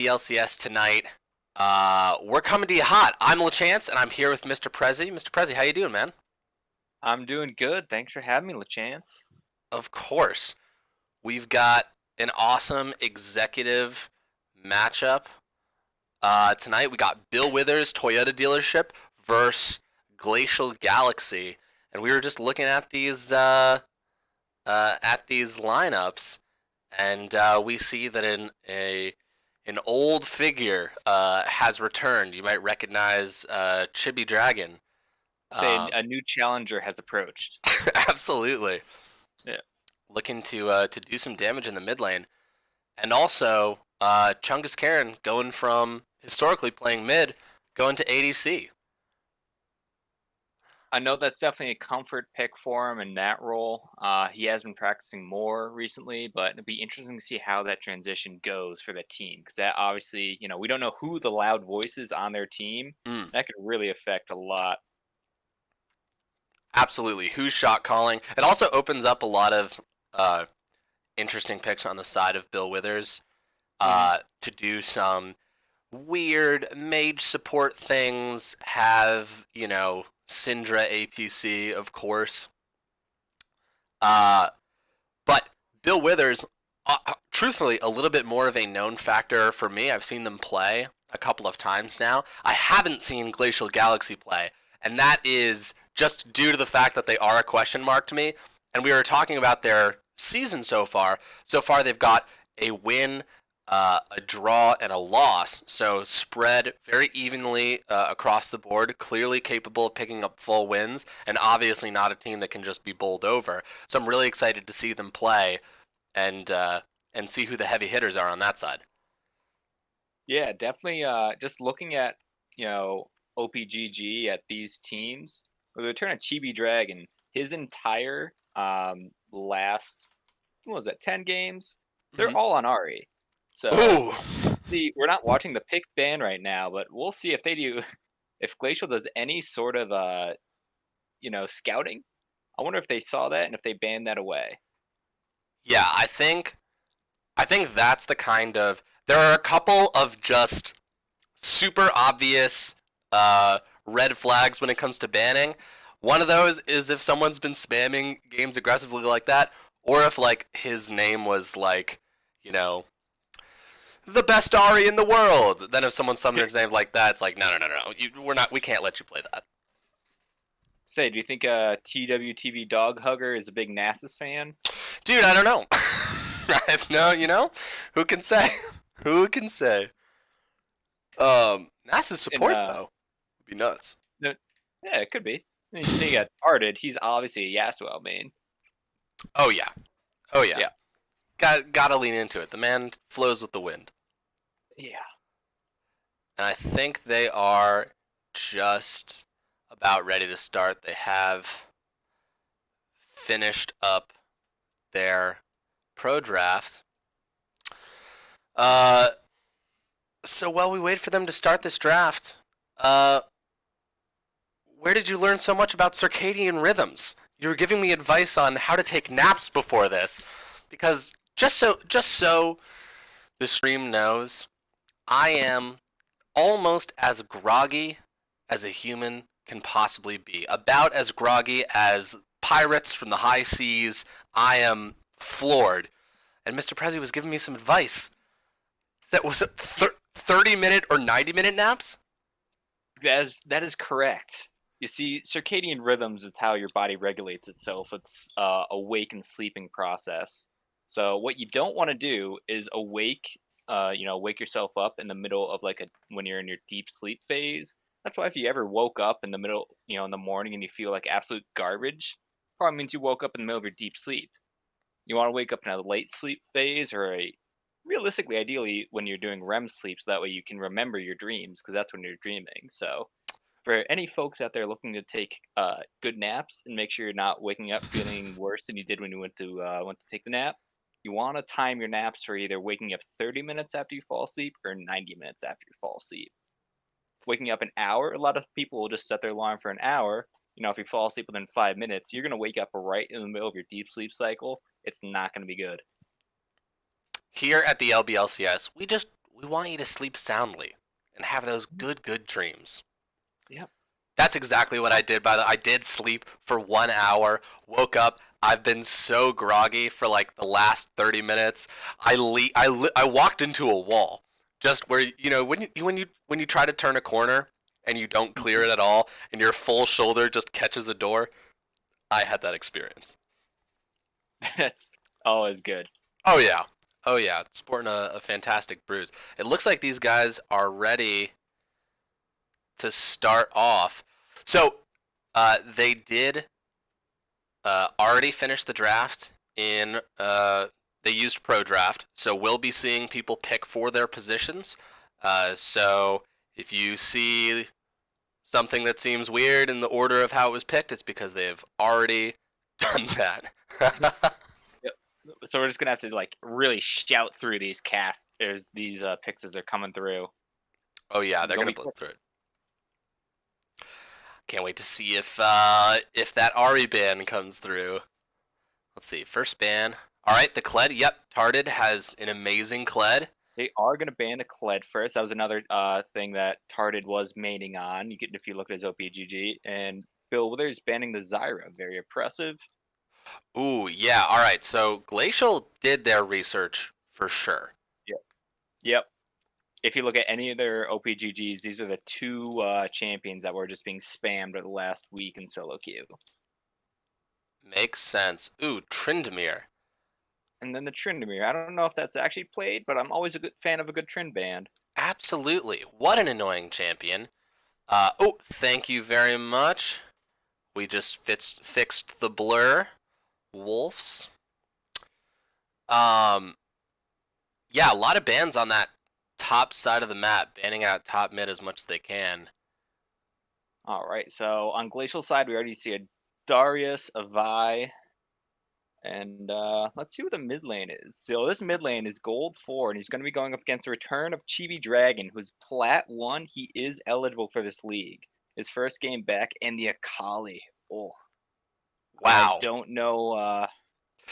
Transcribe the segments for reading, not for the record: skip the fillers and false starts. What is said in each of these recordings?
LCS tonight. We're coming to you hot. I'm LaChance, and I'm here with Mr. Prezi. Mr. Prezi, how you doing, man? I'm doing good. Thanks for having me, LaChance. Of course. We've got an awesome executive matchup. Tonight we got Bill Withers Toyota dealership versus Glacial Galaxy, and we were just looking at these lineups, and we see that an old figure has returned. You might recognize Chibi Dragon. Say Um, a new challenger has approached. absolutely, Yeah. looking to do some damage in the mid lane, and also Chungus Karen going from historically playing mid, going to ADC. I know that's definitely a comfort pick for him in that role. He has been practicing more recently, but it'd be interesting to see how that transition goes for the team. Because that obviously, we don't know who the loud voices on their team. Mm, That could really affect a lot. absolutely, who's shot calling? It also opens up a lot of uh, interesting picks on the side of Bill Withers Hmm. to do some weird mage support things, have, Syndra APC, of course. Uh, but Bill Withers, truthfully, a little bit more of a known factor for me. I've seen them play a couple of times now. I haven't seen Glacial Galaxy play, and that is just due to the fact that they are a question mark to me. And we were talking about their season so far. So far, they've got a win, a draw, and a loss. So spread very evenly across the board. Clearly capable of picking up full wins, and obviously not a team that can just be bowled over. So I'm really excited to see them play, and see who the heavy hitters are on that side. Yeah, definitely. Just looking at OPGG at these teams, with the return of Chibi Dragon, his entire last what was that 10 games? They're Mm-hmm. all on Ari. So Ooh, see, we're not watching the pick ban right now, but we'll see if they do. If Glacial does any sort of scouting. I wonder if they saw that and if they banned that away. yeah. I think that's the kind of. There are a couple of just super obvious red flags when it comes to banning. One of those is if someone's been spamming games aggressively like that, or if like his name was like, you know, the best Ari in the world. Then if someone summoned his name like that, it's like, no, no, no, no, we can't let you play that. Say, do you think TWTV Dog Hugger is a big Nasus fan? Dude, I don't know. I have no, who can say? Who can say? NASA's And support though would be nuts. no, yeah, it could be. They got started. He's obviously a Yasuo main. Oh yeah, oh yeah. Yeah, Gotta lean into it. The man flows with the wind, yeah. and I think they are just about ready to start. They have finished up their pro draft. Uh, so while we wait for them to start this draft, uh, where did you learn so much about circadian rhythms? You were giving me advice on how to take naps before this, because just so the stream knows, I am almost as groggy as a human can possibly be. About as groggy as pirates from the high seas. I am floored. And Mr. Prezi was giving me some advice. Was it 30-minute or 90-minute naps? That is correct. You see, circadian rhythms is how your body regulates itself. It's a wake and sleeping process. So what you don't want to do is wake yourself up in the middle of when you're in your deep sleep phase. That's why if you ever woke up in the middle, in the morning and you feel like absolute garbage, probably means you woke up in the middle of your deep sleep. You want to wake up in a late sleep phase or realistically, ideally, when you're doing REM sleep, so that way you can remember your dreams because that's when you're dreaming. So for any folks out there looking to take good naps and make sure you're not waking up feeling worse than you did when you went to take the nap, you want to time your naps for either waking up 30 minutes after you fall asleep or 90 minutes after you fall asleep. Waking up an hour, a lot of people will just set their alarm for an hour. If you fall asleep within 5 minutes, you're going to wake up right in the middle of your deep sleep cycle. It's not going to be good. Here at the LBLCS, we we want you to sleep soundly and have those good dreams. Yep. That's exactly what I did. I did sleep for 1 hour, woke up. I've been so groggy for like the last 30 minutes. I walked into a wall. Just where when you try to turn a corner and you don't clear Mhm. it at all, and your full shoulder just catches a door. I had that experience. That's always good. Oh yeah, oh yeah. Sporting a fantastic bruise. It looks like these guys are ready to start off. So they did already finished the draft in they used pro draft, so we'll be seeing people pick for their positions. So if you see something that seems weird in the order of how it was picked, it's because they've already done that. Yep. So we're just gonna have to like really shout through these casts. There's these picks as they're coming through. Oh yeah, It's they're gonna gonna be blitz quick. through it. Can't wait to see if that Ari ban comes through. Let's see, first ban. All right, the Kled. Yep, Tarded has an amazing Kled. They are gonna ban the Kled first. That was another thing that Tarded was maining on. You get if you look at his OPGG, and Bill Withers banning the Zyra. Very oppressive. Ooh, yeah. All right. So Glacial did their research for sure. Yep. Yep. If you look at any of their OPGGs, these are the two champions that were just being spammed over the last week in solo queue. Makes sense. Ooh, Trindamere. And then the Tryndamere. I don't know if that's actually played, but I'm always a good fan of a good Trynd band. Absolutely. What an annoying champion. Oh, thank you very much. We just fixed the blur. Wolves. Um, yeah, a lot of bans on that top side of the map, banning out top mid as much as they can. All right, so on Glacial side, we already see a Darius, a Vi, and let's see what the mid lane is. So this mid lane is gold 4, and he's going to be going up against the return of Chibi Dragon, who's plat 1. He is eligible for this league. His first game back, and the Akali. Oh, I Wow. don't know.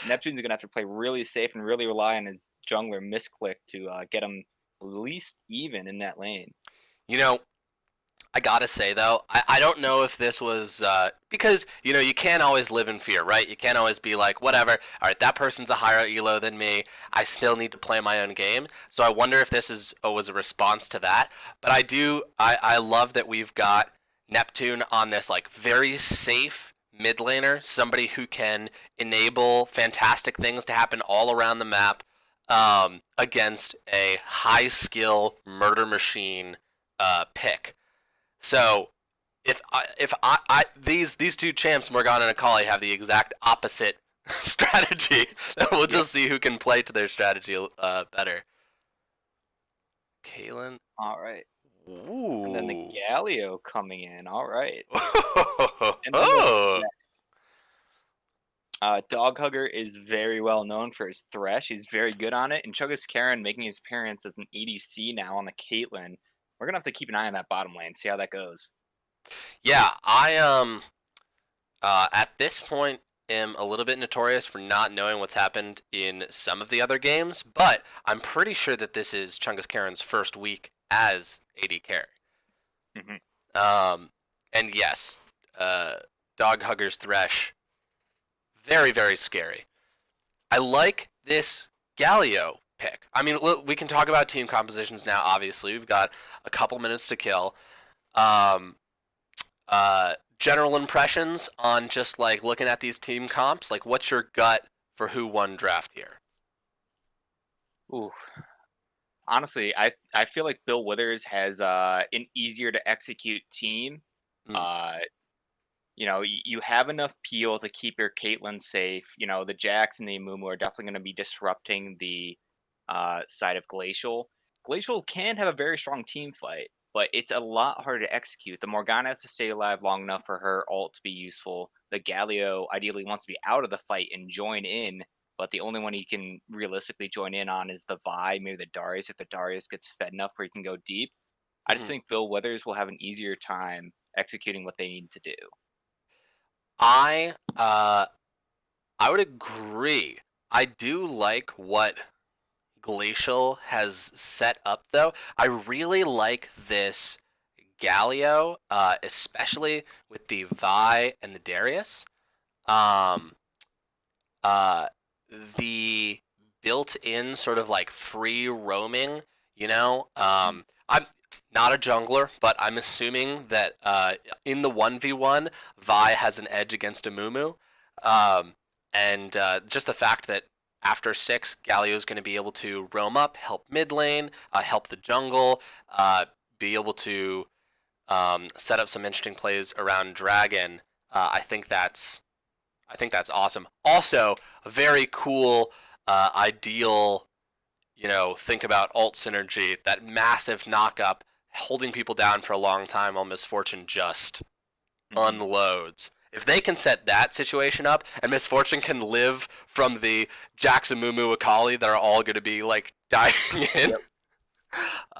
Neptune's going to have to play really safe and really rely on his jungler misclick to get him at least even in that lane. You know, I gotta say though, I don't know if this was because you can't always live in fear, right? You can't always be like, whatever. All right, that person's a higher elo than me. I still need to play my own game. So I wonder if this is was a response to that. But I love that we've got Neptune on this like very safe mid laner, somebody who can enable fantastic things to happen all around the map against a high skill murder machine pick. So if these two champs, Morgana and Akali, have the exact opposite strategy, we'll Yep. just see who can play to their strategy better. Kalen. All right. And then the Ooh. Galio coming in. All right. And then the Oh. Dog Hugger is very well known for his Thresh. He's very good on it. And Chuggas Karen making his appearance as an EDC now on the Caitlyn. We're going to have to keep an eye on that bottom lane, see how that goes. Yeah, I at this point am a little bit notorious for not knowing what's happened in some of the other games, but I'm pretty sure that this is Chungus Karen's first week as AD carry. Hmm. And yes, Dog Hugger's Thresh, very, very scary. I like this Galio pick. I mean, we can talk about team compositions now, obviously. We've got a couple minutes to kill. Um, General impressions on just like looking at these team comps? Like, what's your gut for who won draft here? Ooh. Honestly, I feel like Bill Withers has an easier to execute team. Mm, Uh, you have enough peel to keep your Caitlyn safe. The Jax and the Amumu are definitely going to be disrupting the side of Glacial. Glacial can have a very strong team fight, but it's a lot harder to execute. The Morgana has to stay alive long enough for her ult to be useful. The Galio ideally wants to be out of the fight and join in, but the only one he can realistically join in on is the Vi, maybe the Darius, if the Darius gets fed enough where he can go deep. I just mhm. think Bill Withers will have an easier time executing what they need to do. I uh, I would agree. I do like what Glacial has set up, though. I really like this Galio, especially with the Vi and the Darius. Um, uh, the built-in sort of like free roaming, you know. I'm not a jungler, but I'm assuming that in the 1v1, Vi has an edge against a Mumu. Um, and just the fact that after 6, Galio is going to be able to roam up, help mid lane, help the jungle, be able to set up some interesting plays around Dragon. I think that's awesome. Also, a very cool, ideal, think about ult synergy, that massive knock up, holding people down for a long time while Misfortune just Hmm. unloads. If they can set that situation up, and Misfortune can live from the Jackson Mumu Akali that are all going to be like dying in. Yep.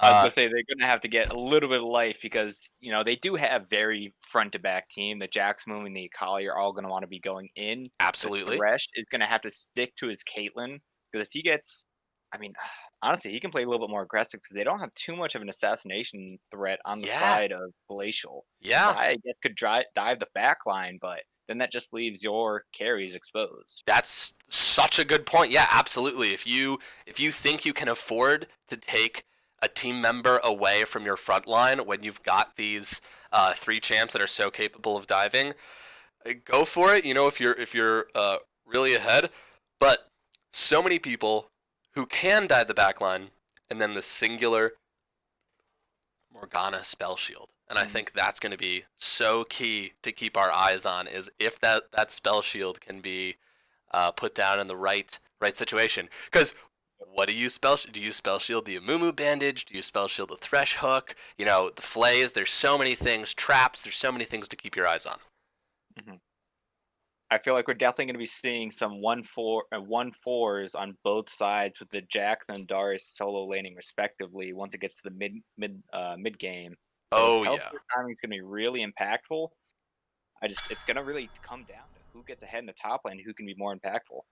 I was Uh, gonna say they're gonna have to get a little bit of life because they do have very front to back team. The Jaxmoon and the Akali are all gonna want to be going in. The Absolutely. Thresh is gonna have to stick to his Caitlyn because if he gets, I mean, honestly, he can play a little bit more aggressive because they don't have too much of an assassination threat on the Yeah. side of Glacial. Yeah. Vi, I guess, could dive the back line, but then that just leaves your carries exposed. That's such a good point. Yeah, absolutely. If you think you can afford to take a team member away from your front line when you've got these 3 champs that are so capable of diving, go for it. If you're really ahead, but so many people who can dive the back line, and then the singular Morgana spell shield. And I Mhm. think that's going to be so key to keep our eyes on, is if that spell shield can be put down in the right situation. Because what do you spell? Do you spell shield the Amumu bandage? Do you spell shield the Thresh hook? The flays. There's so many things. Traps. There's so many things to keep your eyes on. Mhm. I feel like we're definitely going to be seeing some 1-4s on both sides with the Jackson and Darius solo laning respectively once it gets to the mid game. So Oh yeah, teleport timing is going to be really impactful. It's going to really come down to who gets ahead in the top lane, who can be more impactful.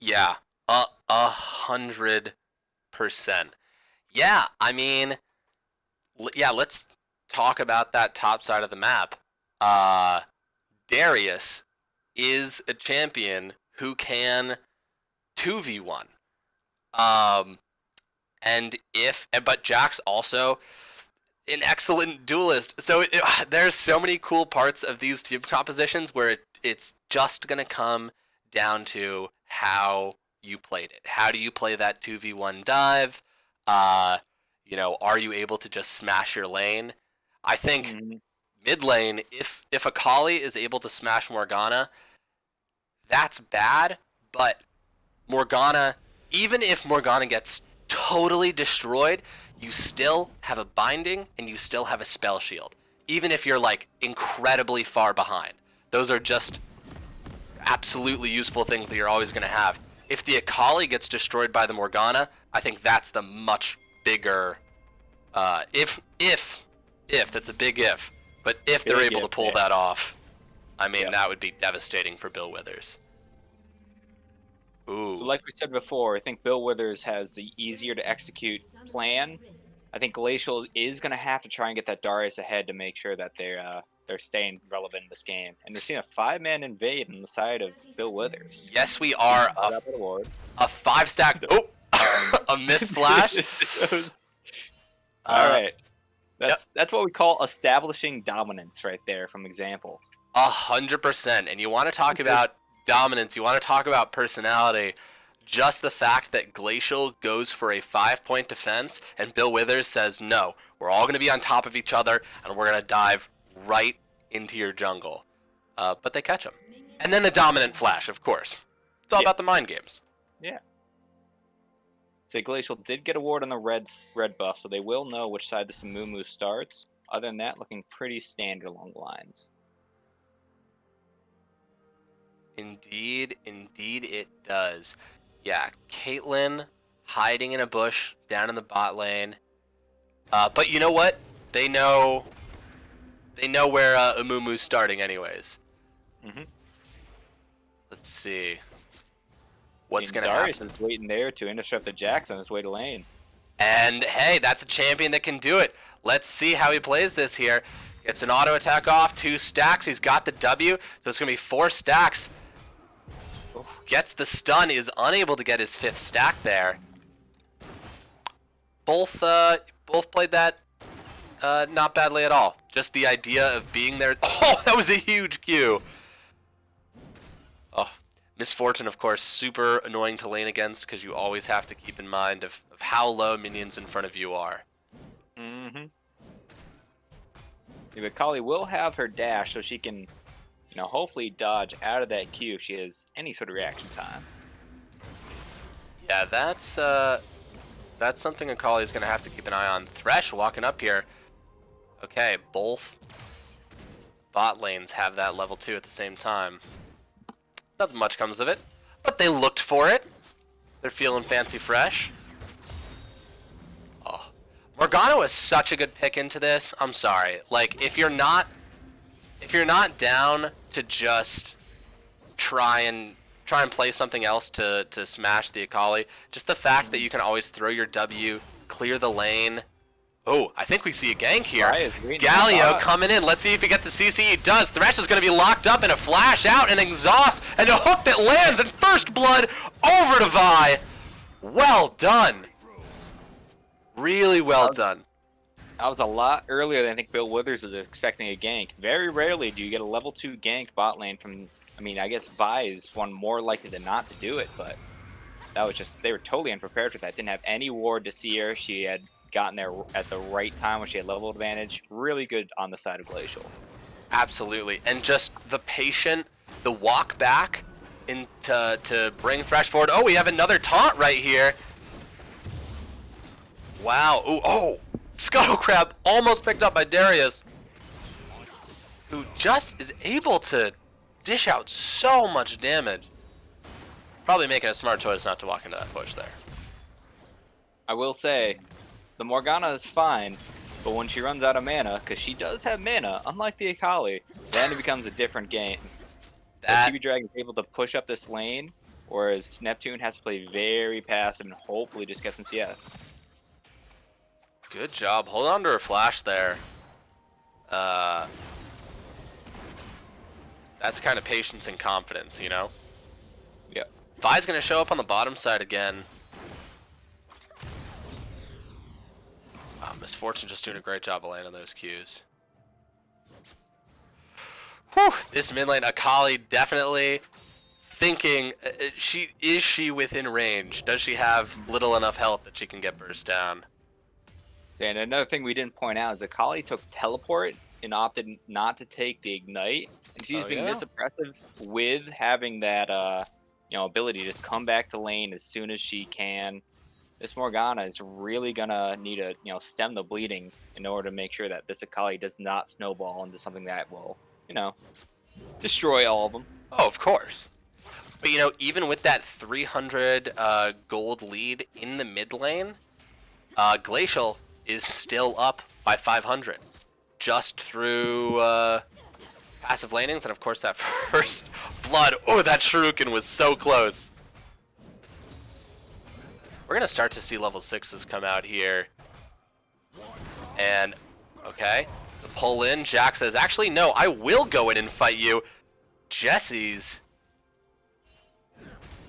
yeah, 100%. Yeah, I mean, yeah. Let's talk about that top side of the map. Uh, Darius is a champion who can 2v1. Um, but Jack's also an excellent duelist. So there's so many cool parts of these team compositions where it's just gonna come down to how you played it. How do you play that 2v1 dive? Uh, are you able to just smash your lane? I think Hmm. mid lane, if Akali is able to smash Morgana, that's bad. But Morgana, even if Morgana gets totally destroyed, you still have a binding and you still have a spell shield. Even if you're like incredibly far behind. Those are just absolutely useful things that you're always going to have. If the Akali gets destroyed by the Morgana, I think that's the much bigger if that's a big if, but if they're Big able to if pull there. that off, I mean Yep. that would be devastating for Bill Withers. So Ooh. like we said before, I think Bill Withers has the easier to execute plan. I think Glacial is going to have to try and get that Darius ahead to make sure that they're staying relevant in this game. And we're seeing a 5-man invade on the side of Bill Withers. Yes, we Being are caught up at a ward. a 5 stack. Oh, a miss flash. All Uh, right, yep, that's what we call establishing dominance right there from example. 100%. And you want to talk about dominance? You want to talk about personality? Just the fact that Glacial goes for a 5 point defense, and Bill Withers says, "No, we're all going to be on top of each other, and we're going to dive right into your jungle." But they catch him, and then the dominant flash. Of course, it's all Yeah, about the mind games. yeah. So Glacial did get a ward on the red buff, so they will know which side the Samumu starts. Other than that, looking pretty standard along the lines. Indeed, indeed it does. Yeah, Caitlyn hiding in a bush down in the bot lane. But you know what? They know they know where Umumu's starting anyways. Hmm. Let's see. what's And going to Darius happen. is waiting there to intercept the Jax on his way to lane. And hey, that's a champion that can do it. Let's see how he plays this here. Gets an auto attack off, 2 stacks. He's got the W, so it's going to be 4 stacks. Gets the stun, is unable to get his 5th stack there. Both played that not badly at all. Just the idea of being there. Oh, that was a huge Q. Oh, Misfortune, of course, super annoying to lane against because you always have to keep in mind of how low minions in front of you are. Mm-hmm. Yeah, but Kali will have her dash, so she can, hopefully dodge out of that Q if she has any sort of reaction time. Yeah, that's something Akali is going to have to keep an eye on. Thresh walking up here. Okay, both bot lanes have that level 2 at the same time. Nothing much comes of it, but they looked for it. They're feeling fancy fresh. Oh, Morgana was such a good pick into this. I'm sorry. Like, if you're not down to just try and play something else to smash the Akali, just the fact that you can always throw your W, clear the lane. Oh, I think we see a gank here. Galio coming in. Let's see if he gets the CC. He does. Thresh is going to be locked up in a flash out, an exhaust, and a hook that lands, and first blood over to Vi. Well done. Really well done. That was a lot earlier than I think Bill Withers was expecting a gank. Very rarely do you get a level 2 gank bot lane from, I guess Vi is one more likely than not to do it, but that was just, they were totally unprepared for that. Didn't have any ward to see her. She had gotten there at the right time when she had level advantage. Really good on the side of Glacial. Absolutely. And just the walk back to bring Thresh forward. Oh, we have another taunt right here. Wow. Ooh, oh, Scuttle Crab almost picked up by Darius, who just is able to dish out so much damage. Probably making a smart choice not to walk into that push there. I will say, the Morgana is fine, but when she runs out of mana, because she does have mana, unlike the Akali, then it becomes a different game. TB Dragon is able to push up this lane, whereas Neptune has to play very passive and hopefully just get some CS. Good job. Hold on to her flash there. That's kind of patience and confidence, you know? Yep. Vi's going to show up on the bottom side again. Misfortune just doing a great job of landing those Qs. Whew, this mid lane, Akali definitely thinking, is she within range? Does she have little enough health that she can get burst down? And another thing we didn't point out is Akali took teleport and opted not to take the ignite, and she's being this aggressive with having that ability to just come back to lane as soon as she can. This Morgana is really gonna need to stem the bleeding in order to make sure that this Akali does not snowball into something that will destroy all of them. Oh, of course. But even with that 300 gold lead in the mid lane, Glacial is still up by 500 just through passive lanings, and of course that first blood. Oh, that Shuriken was so close. We're gonna start to see level 6s come out here, and okay, the pull in. Jack says, actually no, I will go in and fight you. Jesse's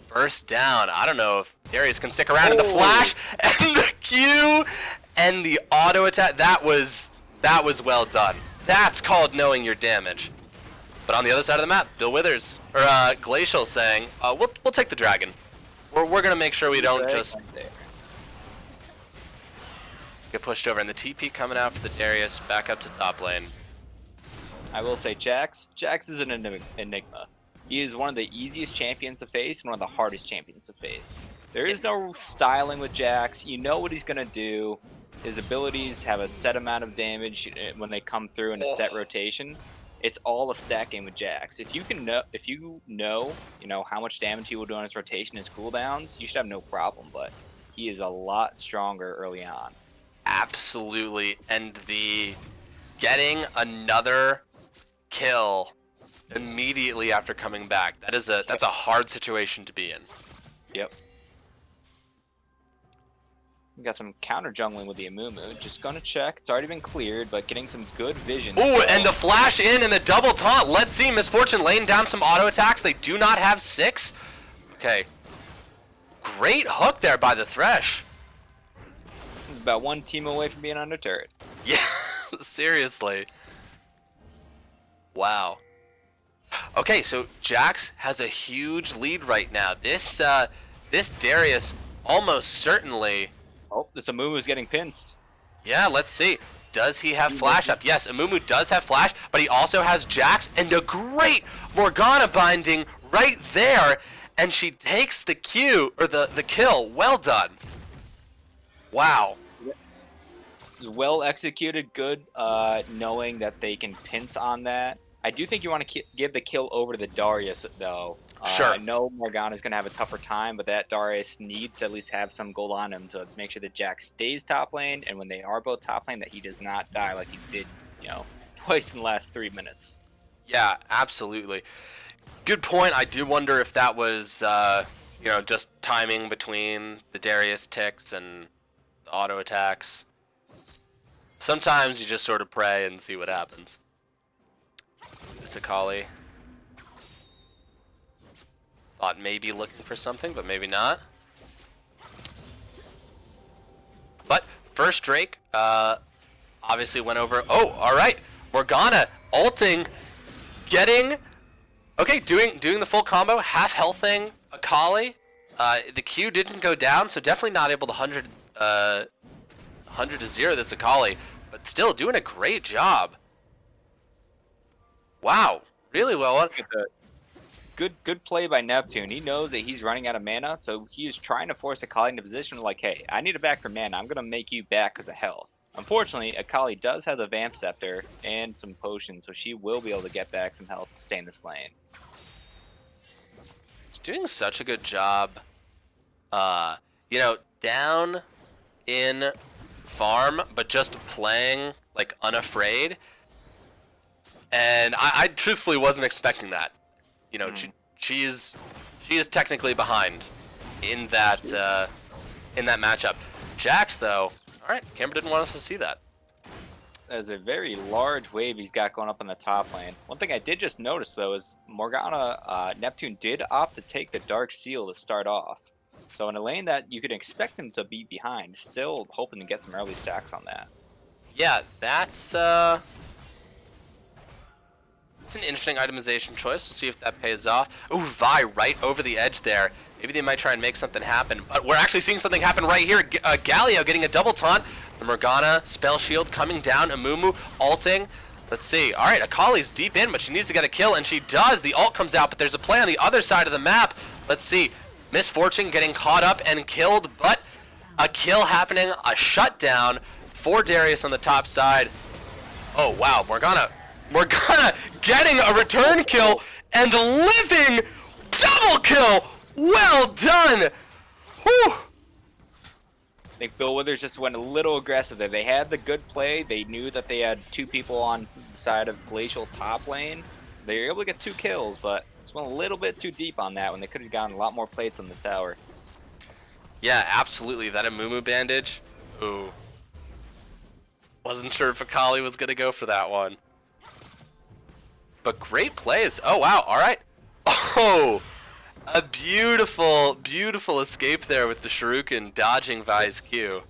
burst down. I don't know if Darius can stick around in the flash and the Q and the auto attack. That was well done. That's called knowing your damage. But on the other side of the map, Bill Withers or Glacial saying, we'll take the dragon. We're gonna make sure we don't just get pushed over. And the TP coming out for the Darius back up to top lane. I will say Jax is an enigma. He is one of the easiest champions to face and one of the hardest champions to face. There is no styling with Jax. You know what he's gonna do. His abilities have a set amount of damage when they come through in a set rotation. It's all a stat game with Jax. If you know how much damage he will do on his rotation, his cooldowns, you should have no problem. But he is a lot stronger early on. Absolutely, and the getting another kill immediately after coming back. That's a hard situation to be in. Yep. We got some counter jungling with the Amumu. Just gonna check. It's already been cleared, but getting some good vision. Ooh, so. and the flash in and the double taunt. Let's see. Misfortune laying down some auto attacks. They do not have 6. Okay. Great hook there by the Thresh. It's about one team away from being under turret. Yeah, seriously. Wow. Okay, so Jax has a huge lead right now. This Darius almost certainly. Oh, this Amumu's getting pinched. Yeah, let's see. Does he have flash up? Yes, Amumu does have flash, but he also has Jax and a great Morgana binding right there, and she takes the Q or the kill. Well done. Wow. Well executed, good, knowing that they can pinch on that. I do think you want to give the kill over to the Darius, though. Sure. I know Morgana's going to have a tougher time, but that Darius needs to at least have some gold on him to make sure that Jax stays top lane, and when they are both top lane, that he does not die like he did, twice in the last 3 minutes. Yeah, absolutely. Good point. I do wonder if that was, just timing between the Darius ticks and the auto attacks. Sometimes you just sort of pray and see what happens. This Akali. Thought maybe looking for something, but maybe not. But first Drake, obviously went over. Oh, all right. Morgana ulting, getting. Okay, doing the full combo, half healthing Akali. The Q didn't go down, so definitely not able to 100 to 0 this Akali, but still doing a great job. Wow, really well. Good play by Neptune. He knows that he's running out of mana, so he is trying to force Akali into position like, hey, I need it back for mana. I'm going to make you back because of health. Unfortunately, Akali does have the Vamp Scepter and some potions, so she will be able to get back some health to stay in this lane. He's doing such a good job. Down in farm, but just playing like unafraid. And I truthfully wasn't expecting that. She is technically behind in that matchup. Jax though, all right, Camber didn't want us to see that. There's a very large wave he's got going up on the top lane. One thing I did just notice though is Morgana, Neptune did opt to take the Dark Seal to start off. So in a lane that you could expect him to be behind, still hoping to get some early stacks on that. Yeah, that's it's an interesting itemization choice. We'll see if that pays off. Ooh, Vi right over the edge there. Maybe they might try and make something happen. But we're actually seeing something happen right here. Galio getting a double taunt. The Morgana spell shield coming down. Amumu ulting. Let's see. All right, Akali's deep in, but she needs to get a kill, and she does. The ult comes out, but there's a play on the other side of the map. Let's see. Misfortune getting caught up and killed, but a kill happening. A shutdown for Darius on the top side. Oh, wow. Morgana getting a return kill and living double kill. Well done. Whew. I think Bill Withers just went a little aggressive there. They had the good play. They knew that they had 2 people on the side of Glacial top lane. So they were able to get 2 kills, but just went a little bit too deep on that when they could have gotten a lot more plates on this tower. Yeah, absolutely. That Amumu bandage. Ooh. Wasn't sure if Akali was going to go for that one. But great plays. Oh, wow. All right. Oh, a beautiful, beautiful escape there with the Shuriken dodging Vi's Q.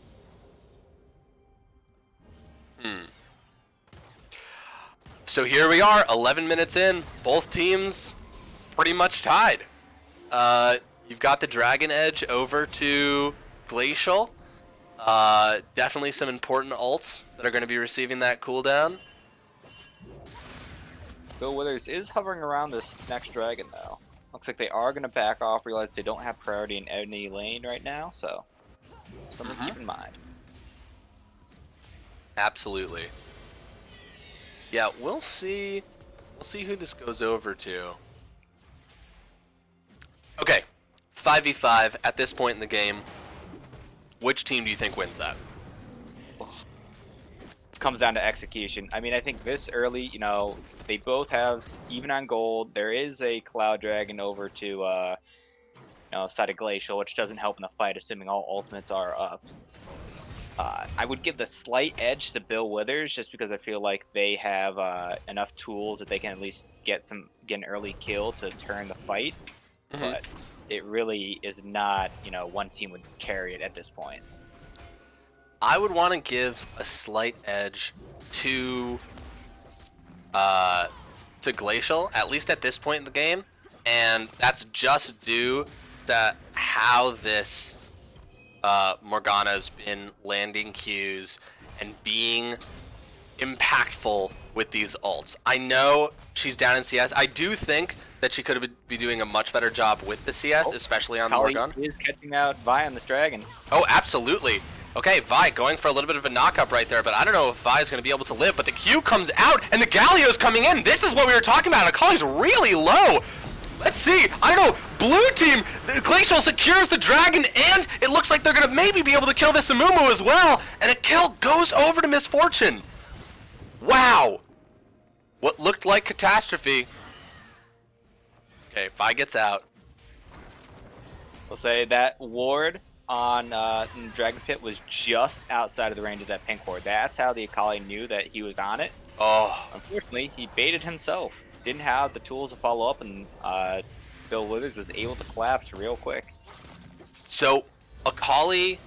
So here we are, 11 minutes in. Both teams pretty much tied. You've got the Dragon Edge over to Glacial. Definitely some important ults that are going to be receiving that cooldown. Bill Withers is hovering around this next dragon, though. Looks like they are going to back off, realize they don't have priority in any lane right now, so something to keep in mind. Absolutely. Yeah, we'll see. We'll see who this goes over to. Okay, 5v5 at this point in the game. Which team do you think wins that? It comes down to execution. I mean, I think this early, they both have, even on gold, there is a Cloud Dragon over to side of Glacial, which doesn't help in the fight, assuming all ultimates are up. I would give the slight edge to Bill Withers just because I feel like they have enough tools that they can at least get an early kill to turn the fight. Mm-hmm. But it really is not, one team would carry it at this point. I would want to give a slight edge to Glacial, at least at this point in the game, and that's just due to how this Morgana's been landing Qs and being impactful with these ults. I know she's down in CS. I do think that she could be doing a much better job with the CS, especially on the Morgana. Is catching out Vi on this dragon. Oh, absolutely. Okay, Vi going for a little bit of a knock-up right there, but I don't know if Vi is going to be able to live, but the Q comes out, and the Galio's coming in. This is what we were talking about. Akali's really low. Let's see. I don't know. Blue team, Glacial secures the dragon, and it looks like they're going to maybe be able to kill this Amumu as well, and a kill goes over to Misfortune. Wow. What looked like catastrophe. Okay, Vi gets out. We'll say that ward on Dragon Pit was just outside of the range of that pink ward. That's how the Akali knew that he was on it. Oh. Unfortunately, he baited himself. Didn't have the tools to follow up, and Bill Withers was able to collapse real quick. So, Akali,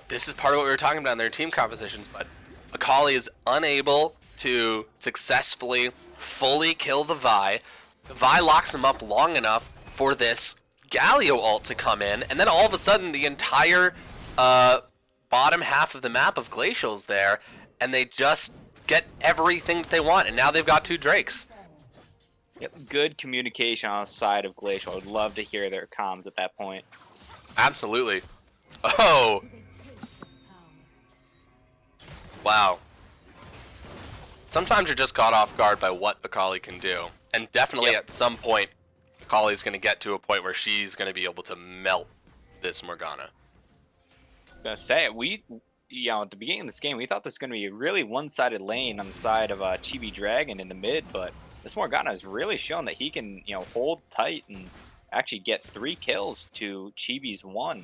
this is part of what we were talking about in their team compositions, but Akali is unable to successfully fully kill the Vi. The Vi locks him up long enough for this Galio ult to come in, and then all of a sudden the entire bottom half of the map of Glacial's there, and they just get everything that they want, and now they've got 2 Drakes. Yep, good communication on the side of Glacial. I would love to hear their comms at that point. Absolutely. Oh! Wow. Sometimes you're just caught off guard by what Akali can do, and definitely at some point, Akali's going to get to a point where she's going to be able to melt this Morgana. I was gonna say, at the beginning of this game, we thought this was going to be a really one-sided lane on the side of Chibi Dragon in the mid, but this Morgana has really shown that he can, hold tight and actually get 3 kills to Chibi's 1.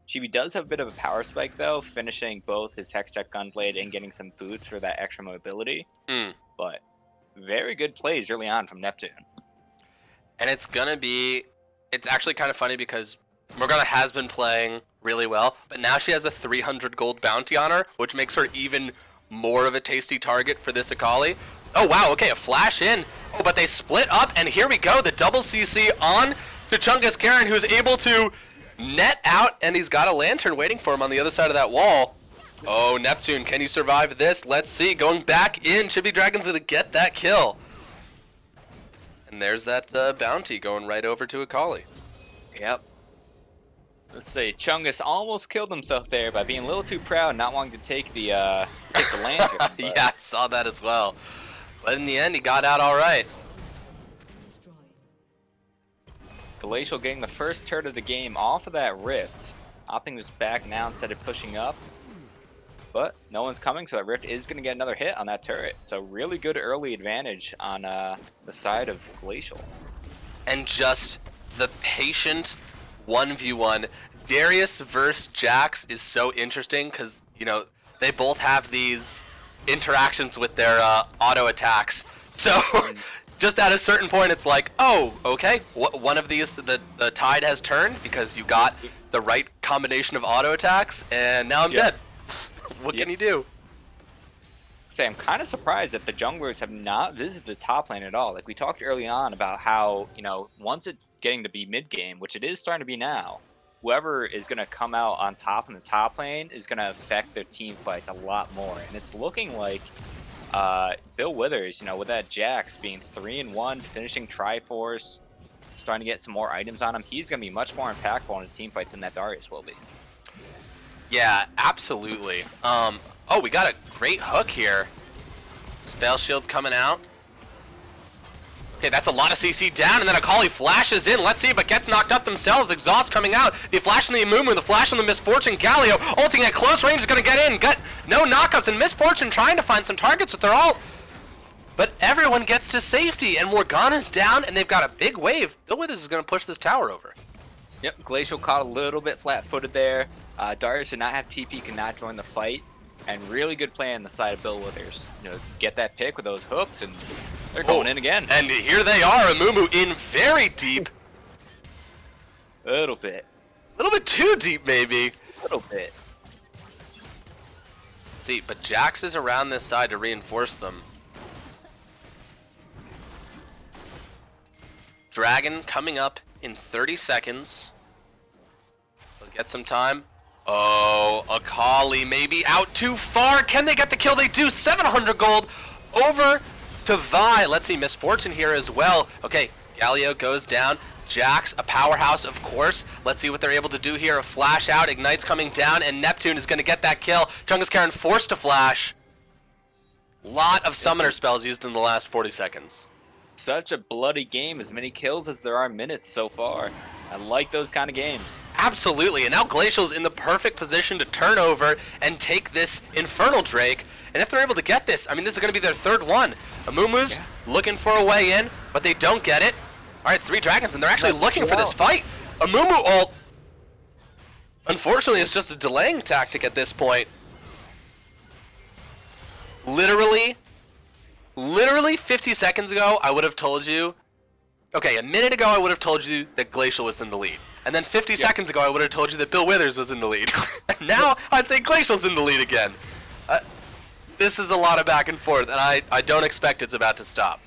Chibi does have a bit of a power spike, though, finishing both his Hextech Gunblade and getting some boots for that extra mobility. But very good plays early on from Neptune. And it's actually kind of funny because Morgana has been playing really well, but now she has a 300 gold bounty on her, which makes her even more of a tasty target for this Akali. Oh wow, okay, a flash in. Oh, but they split up, and here we go, the double CC on to Chungus Karen, who's able to net out, and he's got a lantern waiting for him on the other side of that wall. Oh, Neptune, can you survive this? Let's see, going back in, Chibi Dragon's gonna get that kill. And there's that bounty going right over to Akali. Yep. Let's see, Chungus almost killed himself there by being a little too proud, not wanting to take the lantern. Yeah, I saw that as well. But in the end, he got out all right. Glacial getting the first turret of the game off of that rift. Opting just back now instead of pushing up. But no one's coming, so that rift is going to get another hit on that turret. So really good early advantage on the side of Glacial. And just the patient 1v1. Darius versus Jax is so interesting because, they both have these interactions with their auto attacks. So just at a certain point, it's like, oh, okay, one of these, the tide has turned because you got the right combination of auto attacks, and now I'm dead. What can you do? Say, I'm kind of surprised that the junglers have not visited the top lane at all. Like we talked early on about how, once it's getting to be mid game, which it is starting to be now, whoever is going to come out on top in the top lane is going to affect their team fights a lot more. And it's looking like Bill Withers, with that Jax being 3-1, finishing Triforce, starting to get some more items on him, he's going to be much more impactful in a team fight than that Darius will be. Yeah, absolutely. Oh, we got a great hook here. Spell Shield coming out. Okay, that's a lot of CC down, and then Akali flashes in. Let's see, but gets knocked up themselves. Exhaust coming out. The flash on the Amumu, the flash on the Misfortune. Galio ulting at close range is going to get in. Got no knockouts, and Misfortune trying to find some targets with their ult. But everyone gets to safety, and Morgana's down, and they've got a big wave. Bill Withers is going to push this tower over. Yep, Glacial caught a little bit flat-footed there. Darius did not have TP, could not join the fight. And really good play on the side of Bill Withers. Get that pick with those hooks, and they're going in again. And here they are, Amumu in very deep. A little bit. A little bit too deep, maybe. A little bit. Let's see, but Jax is around this side to reinforce them. Dragon coming up in 30 seconds. They'll get some time. Oh, Akali maybe out too far. Can they get the kill? They do. 700 gold over to Vi. Let's see, Misfortune here as well. Okay, Galio goes down. Jax, a powerhouse, of course. Let's see what they're able to do here. A flash out, Ignite's coming down, and Neptune is going to get that kill. Chungus Karen forced to flash. Lot of summoner spells used in the last 40 seconds. Such a bloody game, as many kills as there are minutes so far. I like those kind of games. Absolutely, and now Glacial's in the perfect position to turn over and take this Infernal Drake. And if they're able to get this, I mean, this is going to be their third one. Amumu's looking for a way in, but they don't get it. All right, it's 3 dragons, and they're actually looking for this fight. Amumu ult. Unfortunately, it's just a delaying tactic at this point. Literally 50 seconds ago, I would have told you. Okay, a minute ago, I would have told you that Glacial was in the lead. And then 50 seconds ago, I would have told you that Bill Withers was in the lead. And now, I'd say Glacial's in the lead again. This is a lot of back and forth, and I don't expect it's about to stop.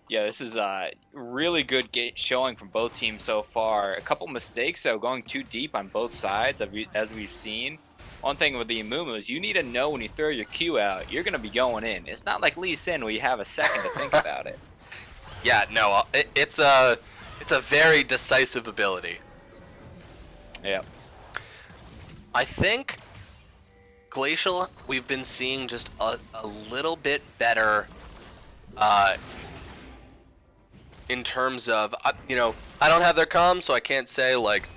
Yeah, this is a really good showing from both teams so far. A couple mistakes, though, going too deep on both sides, as we've seen. One thing with the Amumu is you need to know when you throw your Q out, you're going to be going in. It's not like Lee Sin where you have a second to think about it. Yeah, no, it's a very decisive ability. Yeah. I think Glacial, we've been seeing just a little bit better in terms of, I don't have their comms, so I can't say, like,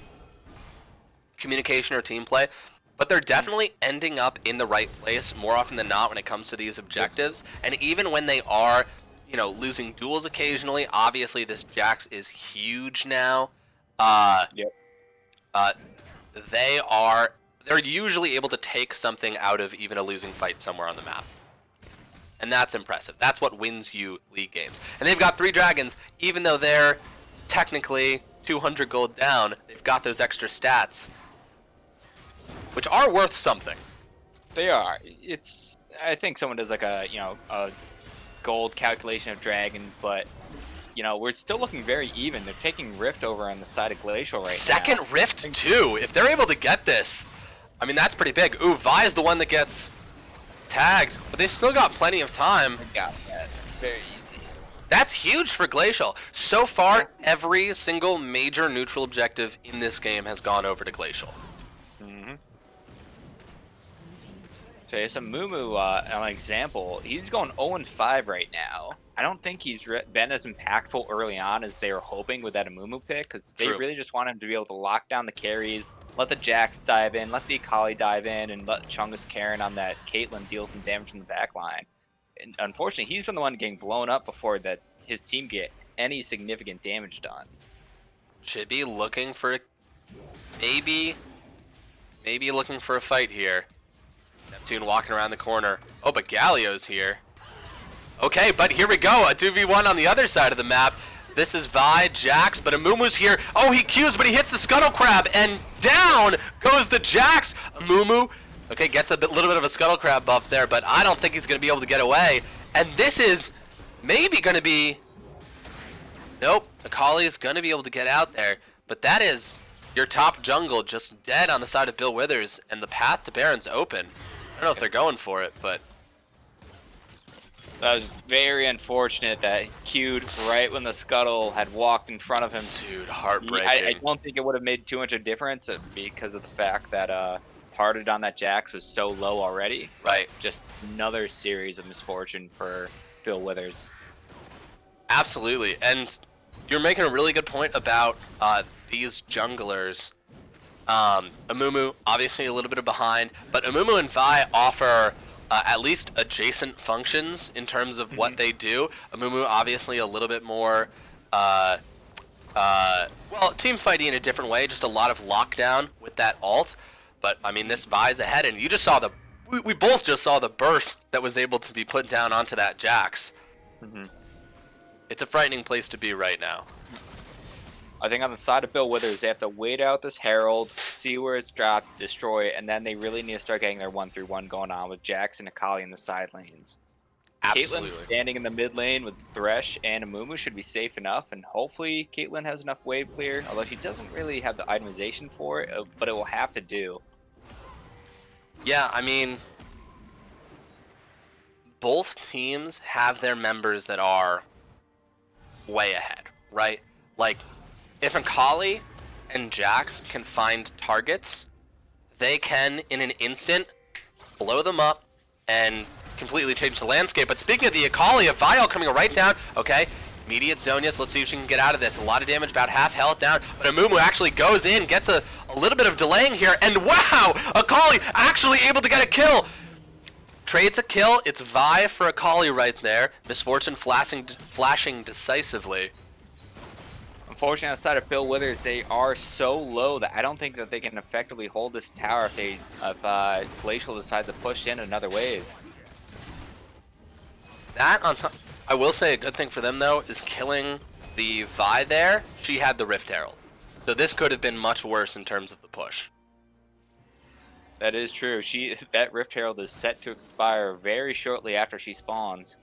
communication or team play, but they're definitely ending up in the right place more often than not when it comes to these objectives. And even when they are, losing duels occasionally, obviously this Jax is huge now. They're usually able to take something out of even a losing fight somewhere on the map. And that's impressive. That's what wins you league games. And they've got 3 dragons, even though they're technically 200 gold down, they've got those extra stats, which are worth something. They are. I think someone does like a gold calculation of dragons, but we're still looking very even. They're taking Rift over on the side of Glacial right now. Second Rift too. If they're able to get this, I mean, that's pretty big. Ooh, Vi is the one that gets tagged, but they've still got plenty of time. I got that. Very easy. That's huge for Glacial. So far, every single major neutral objective in this game has gone over to Glacial. So it's a Mumu, an example. He's going 0-5 right now. I don't think he's been as impactful early on as they were hoping with that Mumu pick, because they really just want him to be able to lock down the carries, let the Jax dive in, let the Akali dive in, and let Chungus Karen on that Caitlyn deal some damage from the back line. And unfortunately, he's been the one getting blown up before that his team get any significant damage done. Should be looking for maybe looking for a fight here. Neptune walking around the corner. Oh, but Galio's here. Okay, but here we go. A 2v1 on the other side of the map. This is Vi, Jax, but Amumu's here. Oh, he Qs, but he hits the Scuttle Crab, and down goes the Jax. Amumu, okay, gets a little bit of a Scuttle Crab buff there, but I don't think he's going to be able to get away. And this is maybe going to be... Nope, Akali is going to be able to get out there, but that is your top jungle just dead on the side of Bill Withers, and the path to Baron's open. I don't know if they're going for it, but... That was very unfortunate that Q'd right when the Scuttle had walked in front of him. Dude, heartbreaking. I don't think it would have made too much of a difference because of the fact that Targeted on that Jax was so low already. Right. Just another series of misfortune for Bill Withers. Absolutely, and you're making a really good point about these junglers. Amumu, obviously a little bit of behind, but Amumu and Vi offer at least adjacent functions in terms of what they do. Amumu obviously a little bit more well, team fighting in a different way, just a lot of lockdown with that ult. But I mean, this Vi's ahead, and you just saw we both just saw the burst that was able to be put down onto that Jax. Mm-hmm. It's a frightening place to be right now. I think on the side of Bill Withers, they have to wait out this Herald, see where it's dropped, destroy it, and then they really need to start getting their 1-3-1 going on with Jax and Akali in the side lanes. Absolutely. Caitlyn standing in the mid lane with Thresh and Amumu should be safe enough, and hopefully Caitlyn has enough wave clear, although she doesn't really have the itemization for it, but it will have to do. Yeah, I mean, both teams have their members that are way ahead, right? Like, if Akali and Jax can find targets, they can, in an instant, blow them up and completely change the landscape. But speaking of the Akali, a Vial coming right down. Okay, immediate Zonius. Let's see if she can get out of this. A lot of damage, about half health down. But Amumu actually goes in, gets a little bit of delaying here. And wow, Akali actually able to get a kill. Trades a kill. It's Vi for Akali right there. Misfortune flashing decisively. Unfortunately, outside of Bill Withers, they are so low that I don't think that they can effectively hold this tower if Glacial decides to push in another wave. That on top, I will say a good thing for them though is killing the Vi there. She had the Rift Herald, so this could have been much worse in terms of the push. That is true. That Rift Herald is set to expire very shortly after she spawns.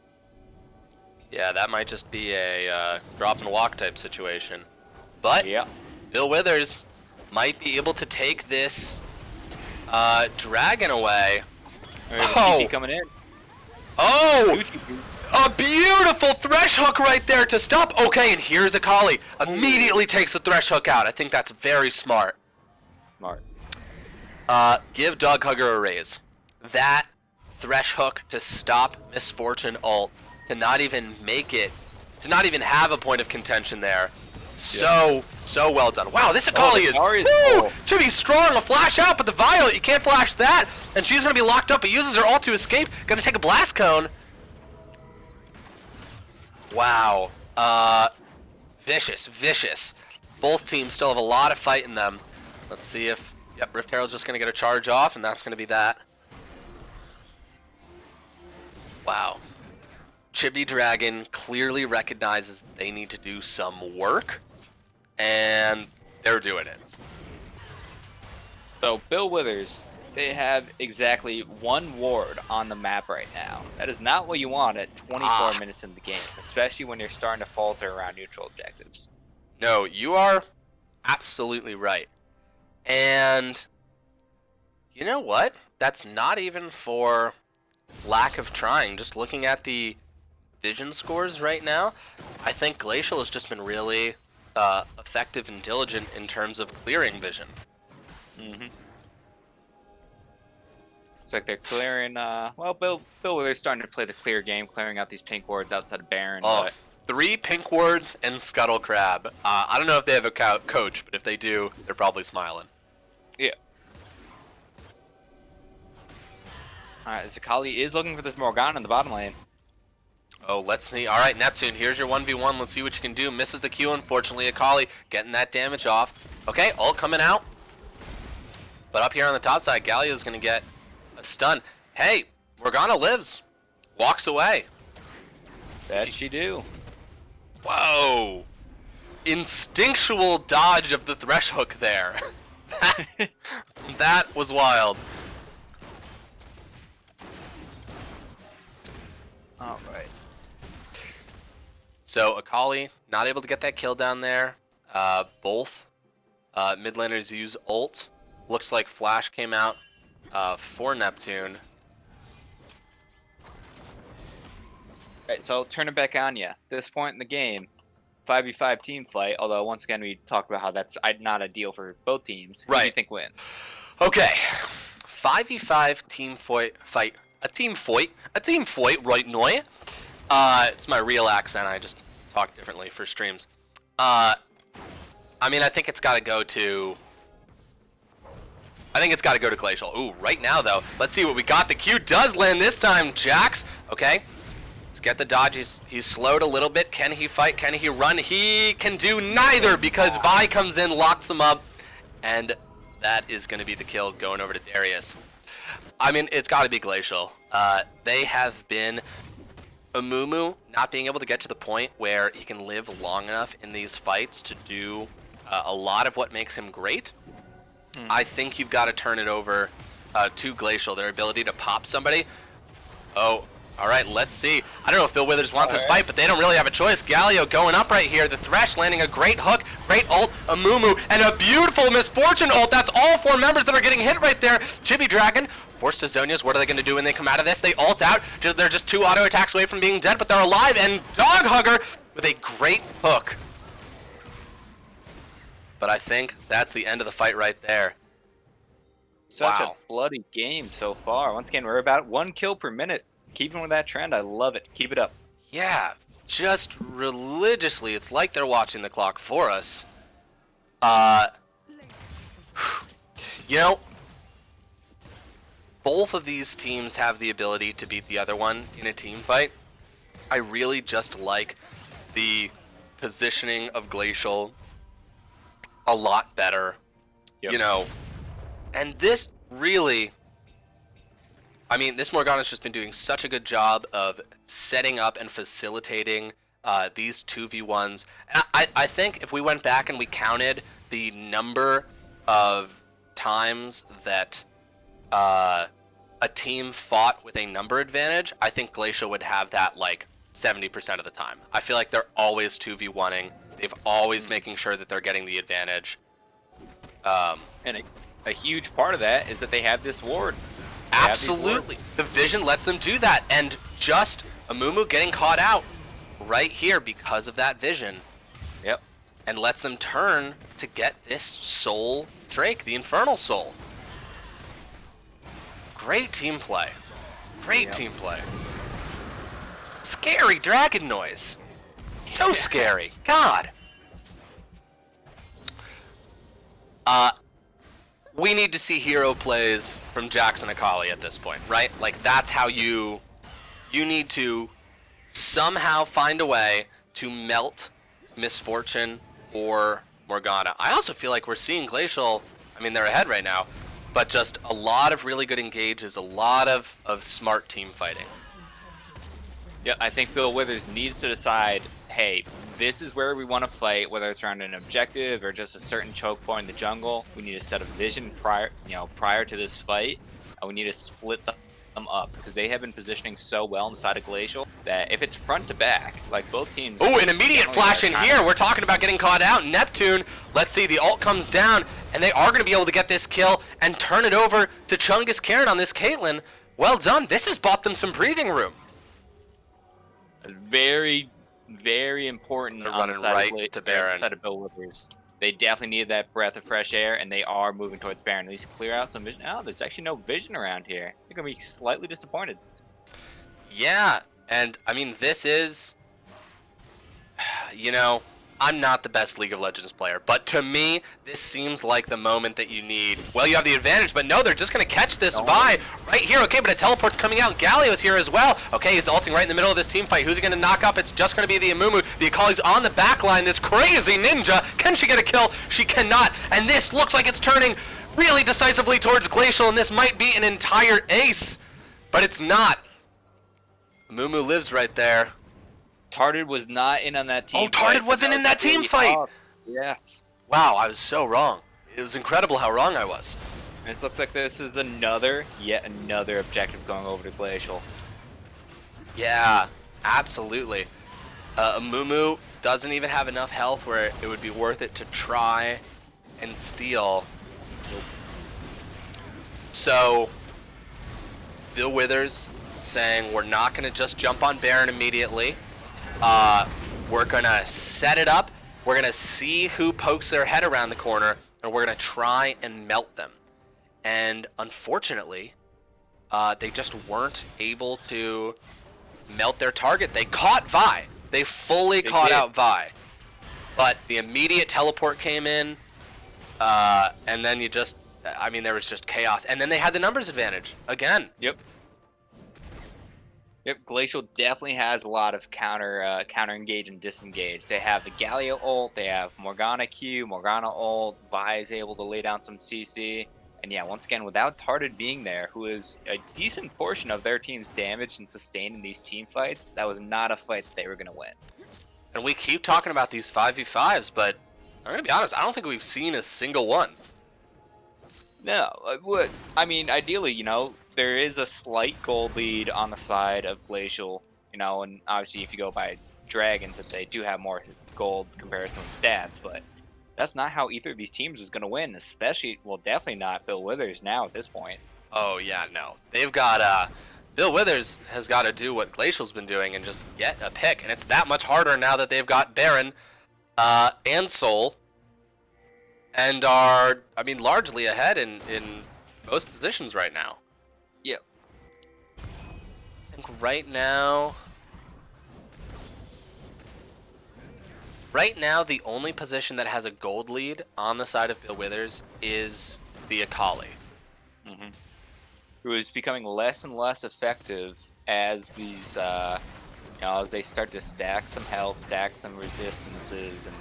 Yeah, that might just be a drop and walk type situation. But yeah, Bill Withers might be able to take this dragon away. TP coming in. Oh! A beautiful Thresh Hook right there to stop. Okay, and here's Akali. Immediately takes the Thresh Hook out. I think that's very smart. Smart. Give Dog Hugger a raise. That Thresh Hook to stop Misfortune ult, to not even make it, to not even have a point of contention there. So well done. Wow, this Akali is to be strong. A flash out, but the Violet, you can't flash that. And she's going to be locked up, but uses her ult to escape. Going to take a Blast Cone. Wow. Vicious, vicious. Both teams still have a lot of fight in them. Let's see if, yep, Rift Herald's just going to get a charge off, and that's going to be that. Wow. Chibi Dragon clearly recognizes they need to do some work, and they're doing it. So Bill Withers, they have exactly one ward on the map right now. That is not what you want at 24 minutes in the game, especially when you're starting to falter around neutral objectives. No, you are absolutely right. And you know what? That's not even for lack of trying. Just looking at the vision scores right now, I think Glacial has just been really effective and diligent in terms of clearing vision. Mm-hmm. It's like they're clearing, well, Bill Withers starting to play the clear game, clearing out these pink wards outside of Baron. Oh, but 3 pink wards and Scuttle Crab. I don't know if they have a coach, but if they do, they're probably smiling. Yeah. Alright, Zakali is looking for this Morgana in the bottom lane. Oh, let's see. All right, Neptune, here's your 1v1. Let's see what you can do. Misses the Q, unfortunately. Akali getting that damage off. Okay, ult coming out. But up here on the top side, Galio's going to get a stun. Hey, Morgana lives. Walks away. That she do. Whoa. Instinctual dodge of the Thresh Hook there. That was wild. All right. So Akali not able to get that kill down there. Both mid laners use ult. Looks like Flash came out for Neptune. Alright, so turn it back on you. This point in the game, 5v5 team fight, although once again we talked about how that's not ideal for both teams. Who do you think wins? Okay. 5v5 team fight. A team fight, right now. It's my real accent. I just talk differently for streams. I mean, I think it's got to go to Glacial. Ooh, right now though. Let's see what we got. The Q does land this time, Jax. Okay. Let's get the dodge. He's slowed a little bit. Can he fight? Can he run? He can do neither because Vi comes in, locks him up, and that is going to be the kill going over to Darius. I mean, it's got to be Glacial. They have been Amumu not being able to get to the point where he can live long enough in these fights to do a lot of what makes him great. I think you've got to turn it over to Glacial, their ability to pop somebody. Oh, all right, let's see. I don't know if Bill Withers wants this fight, but they don't really have a choice. Galio going up right here. The Thresh landing a great hook, great ult, Amumu, and a beautiful Misfortune ult. That's all 4 members that are getting hit right there. Chibi Dragon forced to Zonia's. What are they going to do when they come out of this? They ult out. They're just 2 auto attacks away from being dead, but they're alive. And Dog Hugger with a great hook. But I think that's the end of the fight right there. Such Wow. a bloody game so far. Once again, we're about 1 kill per minute. Keeping with that trend, I love it. Keep it up. Yeah, just religiously. It's like they're watching the clock for us. You know, both of these teams have the ability to beat the other one in a team fight. I really just like the positioning of Glacial a lot better. Yep. You know, and this really, I mean, this Morgana's just been doing such a good job of setting up and facilitating these 2v1s. And I think if we went back and we counted the number of times that a team fought with a number advantage, I think Glacial would have that like 70% of the time. I feel like they're always 2v1ing. They've always making sure that they're getting the advantage. And a huge part of that is that they have this ward. Absolutely. The vision lets them do that. And just Amumu getting caught out right here because of that vision. Yep. And lets them turn to get this soul Drake, the Infernal Soul. Great team play. Great team play. Scary dragon noise. So scary. God. We need to see hero plays from Jackson Akali at this point, right? Like, that's how you need to somehow find a way to melt Misfortune or Morgana. I also feel like we're seeing Glacial, I mean, they're ahead right now, but just a lot of really good engages, a lot of smart team fighting. Yeah, I think Bill Withers needs to decide, hey, this is where we want to fight, whether it's around an objective or just a certain choke point in the jungle. We need to set a vision prior to this fight, and we need to split them up because they have been positioning so well on the side of Glacial that if it's front to back, like both teams. Oh, an immediate flash in here. We're talking about getting caught out. Neptune, let's see, the ult comes down, and they are going to be able to get this kill and turn it over to Chungus Karen on this Caitlyn. Well done. This has bought them some breathing room. Very, very important They're on the running side right of, to Baron. side of Bill Withers. They definitely need that breath of fresh air, and they are moving towards Baron. At least clear out some vision. Oh, there's actually no vision around here. They're going to be slightly disappointed. Yeah, and I mean, this is, you know, I'm not the best League of Legends player, but to me, this seems like the moment that you need. Well, you have the advantage, but no, they're just going to catch this Vi right here. Okay, but a teleport's coming out. Galio's here as well. Okay, he's ulting right in the middle of this team fight. Who's he going to knock up? It's just going to be the Amumu. The Akali's on the back line. This crazy ninja. Can she get a kill? She cannot. And this looks like it's turning really decisively towards Glacial, and this might be an entire ace, but it's not. Amumu lives right there. Tarded was not in on that team fight. Oh, Tarded wasn't in that team fight. Yes. Wow, I was so wrong. It was incredible how wrong I was. And it looks like this is yet another objective going over to Glacial. Yeah, absolutely. Amumu doesn't even have enough health where it would be worth it to try and steal. So, Bill Withers saying we're not going to just jump on Baron immediately. We're going to set it up. We're going to see who pokes their head around the corner, and we're going to try and melt them. And unfortunately, they just weren't able to melt their target. They caught Vi. They fully caught out Vi. But the immediate teleport came in, and then there was just chaos. And then they had the numbers advantage again. Yep. Yep, Glacial definitely has a lot of counter engage and disengage. They have the Galio ult, they have Morgana Q, Morgana ult, Vi is able to lay down some CC. And yeah, once again, without Tarded being there, who is a decent portion of their team's damage and sustain in these team fights, that was not a fight that they were gonna win. And we keep talking about these 5v5s, but I'm gonna be honest, I don't think we've seen a single one. No, what I mean, ideally, there is a slight gold lead on the side of Glacial, and obviously if you go by dragons, that they do have more gold comparison with stats, but that's not how either of these teams is going to win, especially, well, definitely not Bill Withers now at this point. Oh yeah, no. They've got Bill Withers has got to do what Glacial's been doing and just get a pick, and it's that much harder now that they've got Baron and Soul, and are, I mean, largely ahead in most positions right now. Yep. I think right now the only position that has a gold lead on the side of Bill Withers is the Akali. Mm-hmm. Who is becoming less and less effective as these, as they start to stack some health, stack some resistances, and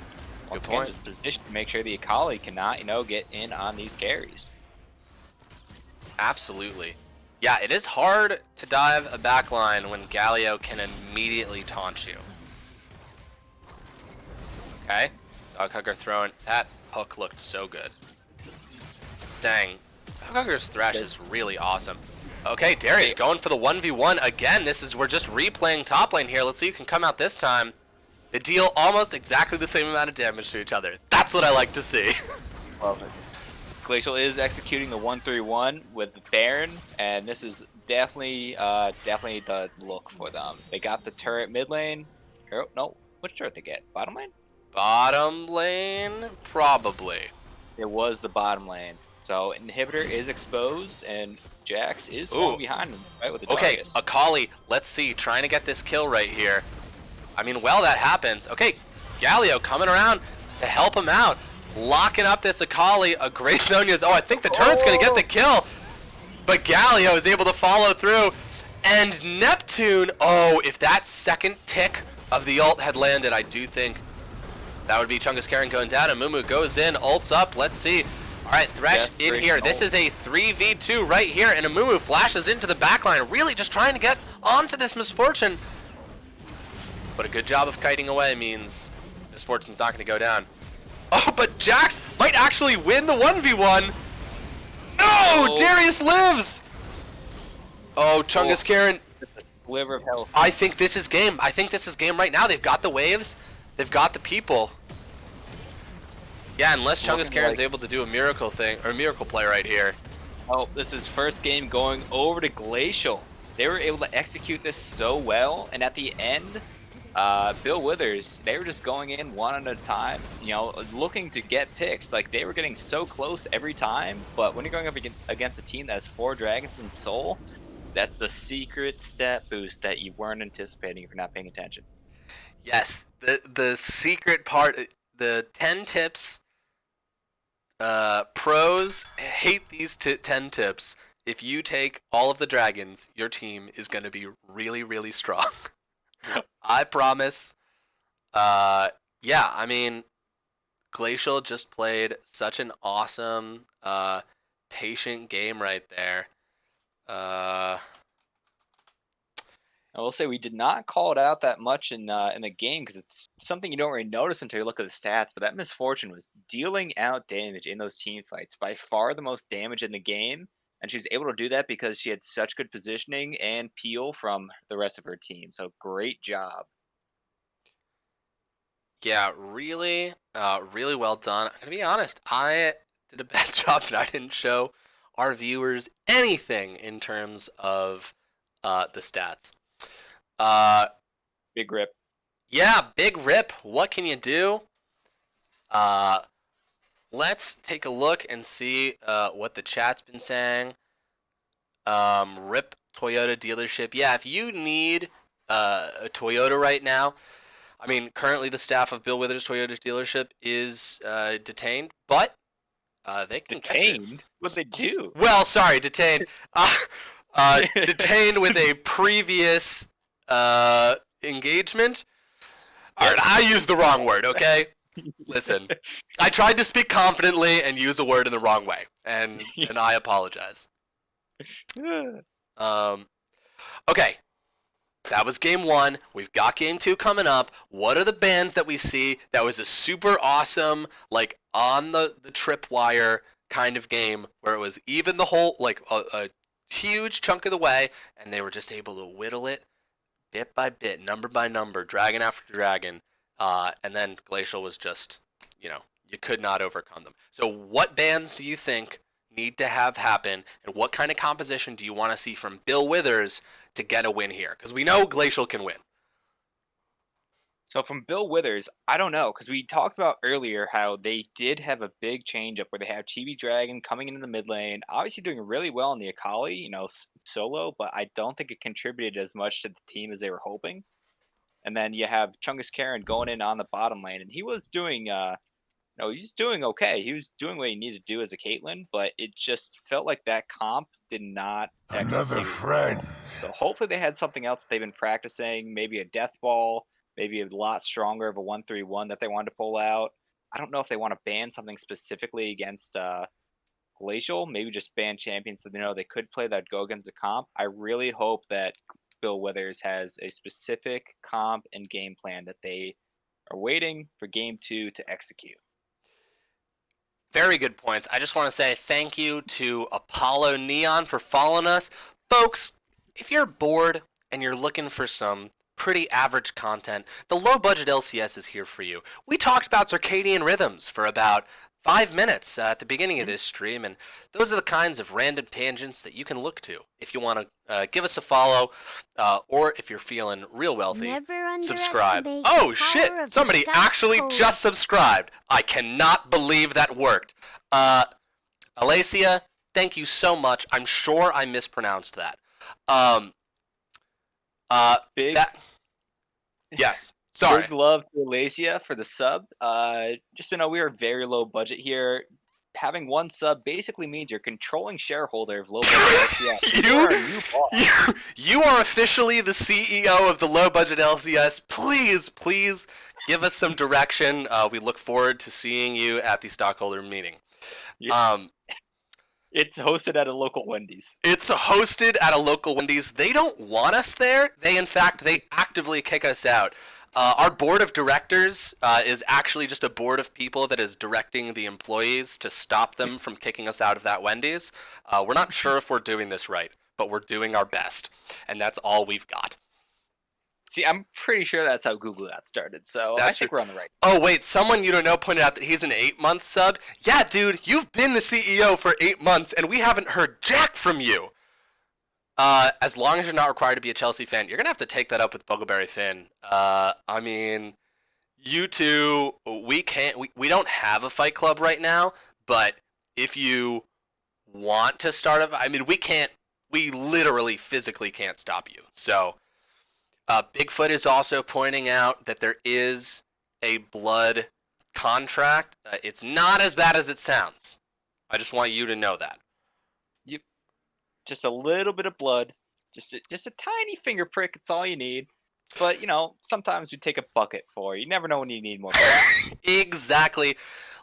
once again, just position to make sure the Akali cannot, get in on these carries. Absolutely. Yeah, it is hard to dive a backline when Galio can immediately taunt you. Okay, Dog Hugger throwing, that hook looked so good. Dang, Dog Hugger's thrash is really awesome. Okay, Darius going for the 1v1 again. We're just replaying top lane here. Let's see who can come out this time. They deal almost exactly the same amount of damage to each other. That's what I like to see. Love it. Glacial is executing the 1-3-1 with Baron, and this is definitely the look for them. They got the turret mid lane. Oh, no, which turret they get? Bottom lane? Bottom lane, probably. It was the bottom lane. So inhibitor is exposed, and Jax is falling behind him, right, with the Darius. Okay, Akali, let's see, trying to get this kill right here. I mean, well, that happens. Okay, Galio coming around to help him out. Locking up this Akali, a great Zonia's. Oh, I think the turret's going to get the kill. But Galio is able to follow through. And Neptune, oh, if that second tick of the ult had landed, I do think that would be Chungus Karen going down. And Mumu goes in, ults up. Let's see. All right, Thresh in here. This is a 3v2 right here. And Mumu flashes into the backline, really just trying to get onto this Misfortune. But a good job of kiting away means Misfortune's not going to go down. Oh, but Jax might actually win the 1v1. No, Darius lives. Oh, Chungus Karen. Sliver of health. I think this is game. I think this is game right now. They've got the waves. They've got the people. Yeah, unless Chungus Karen's able to do a miracle thing or a miracle play right here. Oh, this is first game going over to Glacial. They were able to execute this so well, and at the end, Bill Withers, they were just going in one at a time, looking to get picks. Like, they were getting so close every time, but when you're going up against a team that has 4 dragons and Soul, that's the secret stat boost that you weren't anticipating if you're not paying attention. Yes, the secret part, the 10 tips. Pros hate these 10 tips. If you take all of the dragons, your team is going to be really, really strong. I promise. Yeah, I mean, Glacial just played such an awesome, patient game right there. I will say we did not call it out that much in the game because it's something you don't really notice until you look at the stats. But that Misfortune was dealing out damage in those team fights, by far the most damage in the game, and she was able to do that because she had such good positioning and peel from the rest of her team. So great job. Yeah, really, really well done. I'm gonna be honest, I did a bad job and I didn't show our viewers anything in terms of the stats. Big rip. Yeah, big rip. What can you do? Let's take a look and see what the chat's been saying. Rip Toyota dealership. Yeah, if you need a Toyota right now, I mean, currently the staff of Bill Withers Toyota dealership is detained, but they can detained. What'd they do? Well, sorry, detained. Detained with a previous Engagement. All Yep. right, I used the wrong word. Okay, listen, I tried to speak confidently and use a word in the wrong way, and I apologize. Um, okay, that was game one. We've got game two coming up. What are the bands that we see? That was a super awesome, like on the tripwire kind of game where it was even the whole, like a huge chunk of the way, and they were just able to whittle it bit by bit, number by number, dragon after dragon, and then Glacial was just, you could not overcome them. So, what bands do you think need to have happen, and what kind of composition do you want to see from Bill Withers to get a win here? Because we know Glacial can win. So from Bill Withers, I don't know because we talked about earlier how they did have a big change up where they have Chibi Dragon coming into the mid lane, obviously doing really well in the Akali, solo, but I don't think it contributed as much to the team as they were hoping. And then you have Chungus Karen going in on the bottom lane, and he was doing no, he's doing okay. He was doing what he needed to do as a Caitlyn, but it just felt like that comp did not Another execute friend. well. So hopefully they had something else that they've been practicing, maybe a death ball, maybe a lot stronger of a 1-3-1 that they wanted to pull out. I don't know if they want to ban something specifically against Glacial, maybe just ban champions so they know they could play that go against the comp. I really hope that Bill Withers has a specific comp and game plan that they are waiting for game two to execute. Very good points. I just want to say thank you to Apollo Neon for following us. Folks, if you're bored and you're looking for some pretty average content, the low budget LCS is here for you. We talked about circadian rhythms for about 5 minutes at the beginning of this stream, and those are the kinds of random tangents that you can look to if you want to give us a follow, or if you're feeling real wealthy, subscribe. Oh shit! Somebody actually just subscribed. I cannot believe that worked. Alacia, thank you so much. I'm sure I mispronounced that. Um, Big that. Yes. Sorry. Big love to Alacia for the sub. Just to know, we are very low budget here. Having one sub basically means you're controlling shareholder of low budget LCS. You are officially the CEO of the low budget LCS. Please give us some direction. We look forward to seeing you at the stockholder meeting. Yeah. It's hosted at a local Wendy's. It's hosted at a local Wendy's. They don't want us there. They actively kick us out. Our board of directors is actually just a board of people that is directing the employees to stop them from kicking us out of that Wendy's. We're not sure if we're doing this right, but we're doing our best, and that's all we've got. See, I'm pretty sure that's how Google got started, so I think we're on the right. Oh, wait, someone you don't know pointed out that he's an 8-month sub. Yeah, dude, you've been the CEO for 8 months, and we haven't heard jack from you. As long as you're not required to be a Chelsea fan, you're going to have to take that up with Bugleberry Finn. I mean, you two, we don't have a fight club right now, but if you want to start a, I mean, we literally physically can't stop you. So, Bigfoot is also pointing out that there is a blood contract. It's not as bad as it sounds. I just want you to know that. Just a little bit of blood, just a tiny finger prick. It's all you need. But sometimes you take a bucket for. You never know when you need more. Exactly.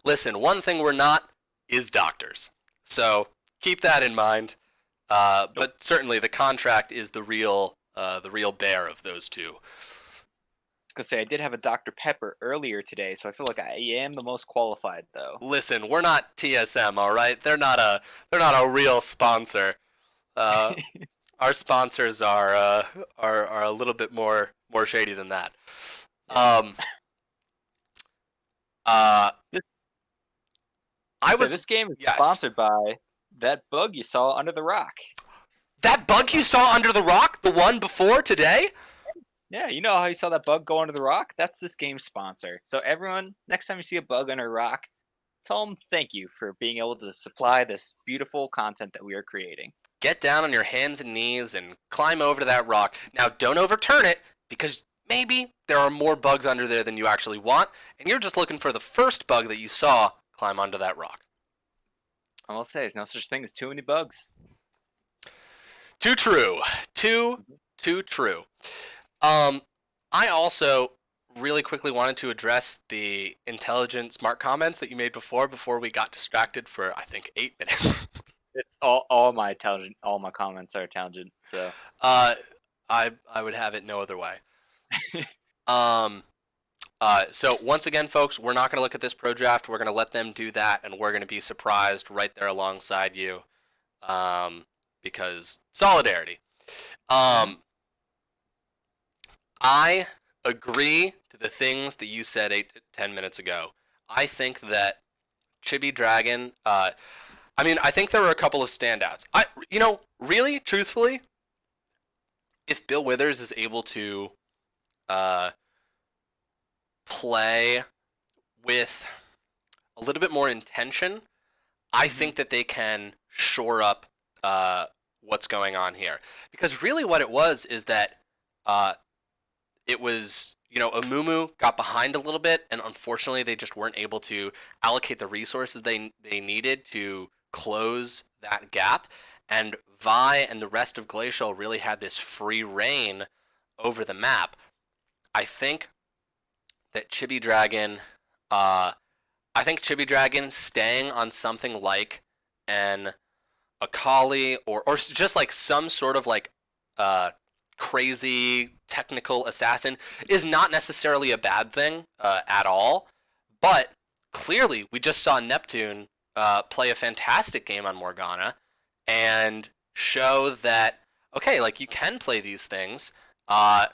Listen, one thing we're not is doctors, so keep that in mind. But certainly, the contract is the real bear of those two. I was gonna say I did have a Dr. Pepper earlier today, so I feel like I am the most qualified, though. Listen, we're not TSM, all right? They're not a real sponsor. Our sponsors are a little bit more shady than that. This game is sponsored by that bug you saw under the rock. That bug you saw under the rock, the one before today? Yeah, you know how you saw that bug go under the rock? That's this game's sponsor. So everyone, next time you see a bug under a rock, tell them thank you for being able to supply this beautiful content that we are creating. Get down on your hands and knees and climb over to that rock. Now, don't overturn it, because maybe there are more bugs under there than you actually want, and you're just looking for the first bug that you saw climb onto that rock. I will say, there's no such thing as too many bugs. Too true. Too true. Um, I also really quickly wanted to address the intelligent, smart comments that you made before we got distracted for I think 8 minutes. It's all my tangent. All my comments are tangent. So uh, I would have it no other way. Um, so once again, folks, we're not going to look at this pro draft. We're going to let them do that, and we're going to be surprised right there alongside you, um, because solidarity. hmm Um, I agree to the things that you said 8 to 10 minutes ago. I think that Chibi Dragon. I mean, I think there were a couple of standouts. Really, truthfully, if Bill Withers is able to uh, play with a little bit more intention, I hmm think that they can shore up uh, what's going on here. Because really, what it was is that uh, it was, Amumu got behind a little bit, and unfortunately, they just weren't able to allocate the resources they needed to close that gap. And Vi and the rest of Glacial really had this free reign over the map. I think that Chibi Dragon, uh, I think Chibi Dragon staying on something like an Akali or just like some sort of like uh, crazy technical assassin is not necessarily a bad thing at all. But clearly, we just saw Neptune play a fantastic game on Morgana and show that okay, like you can play these things. Uh,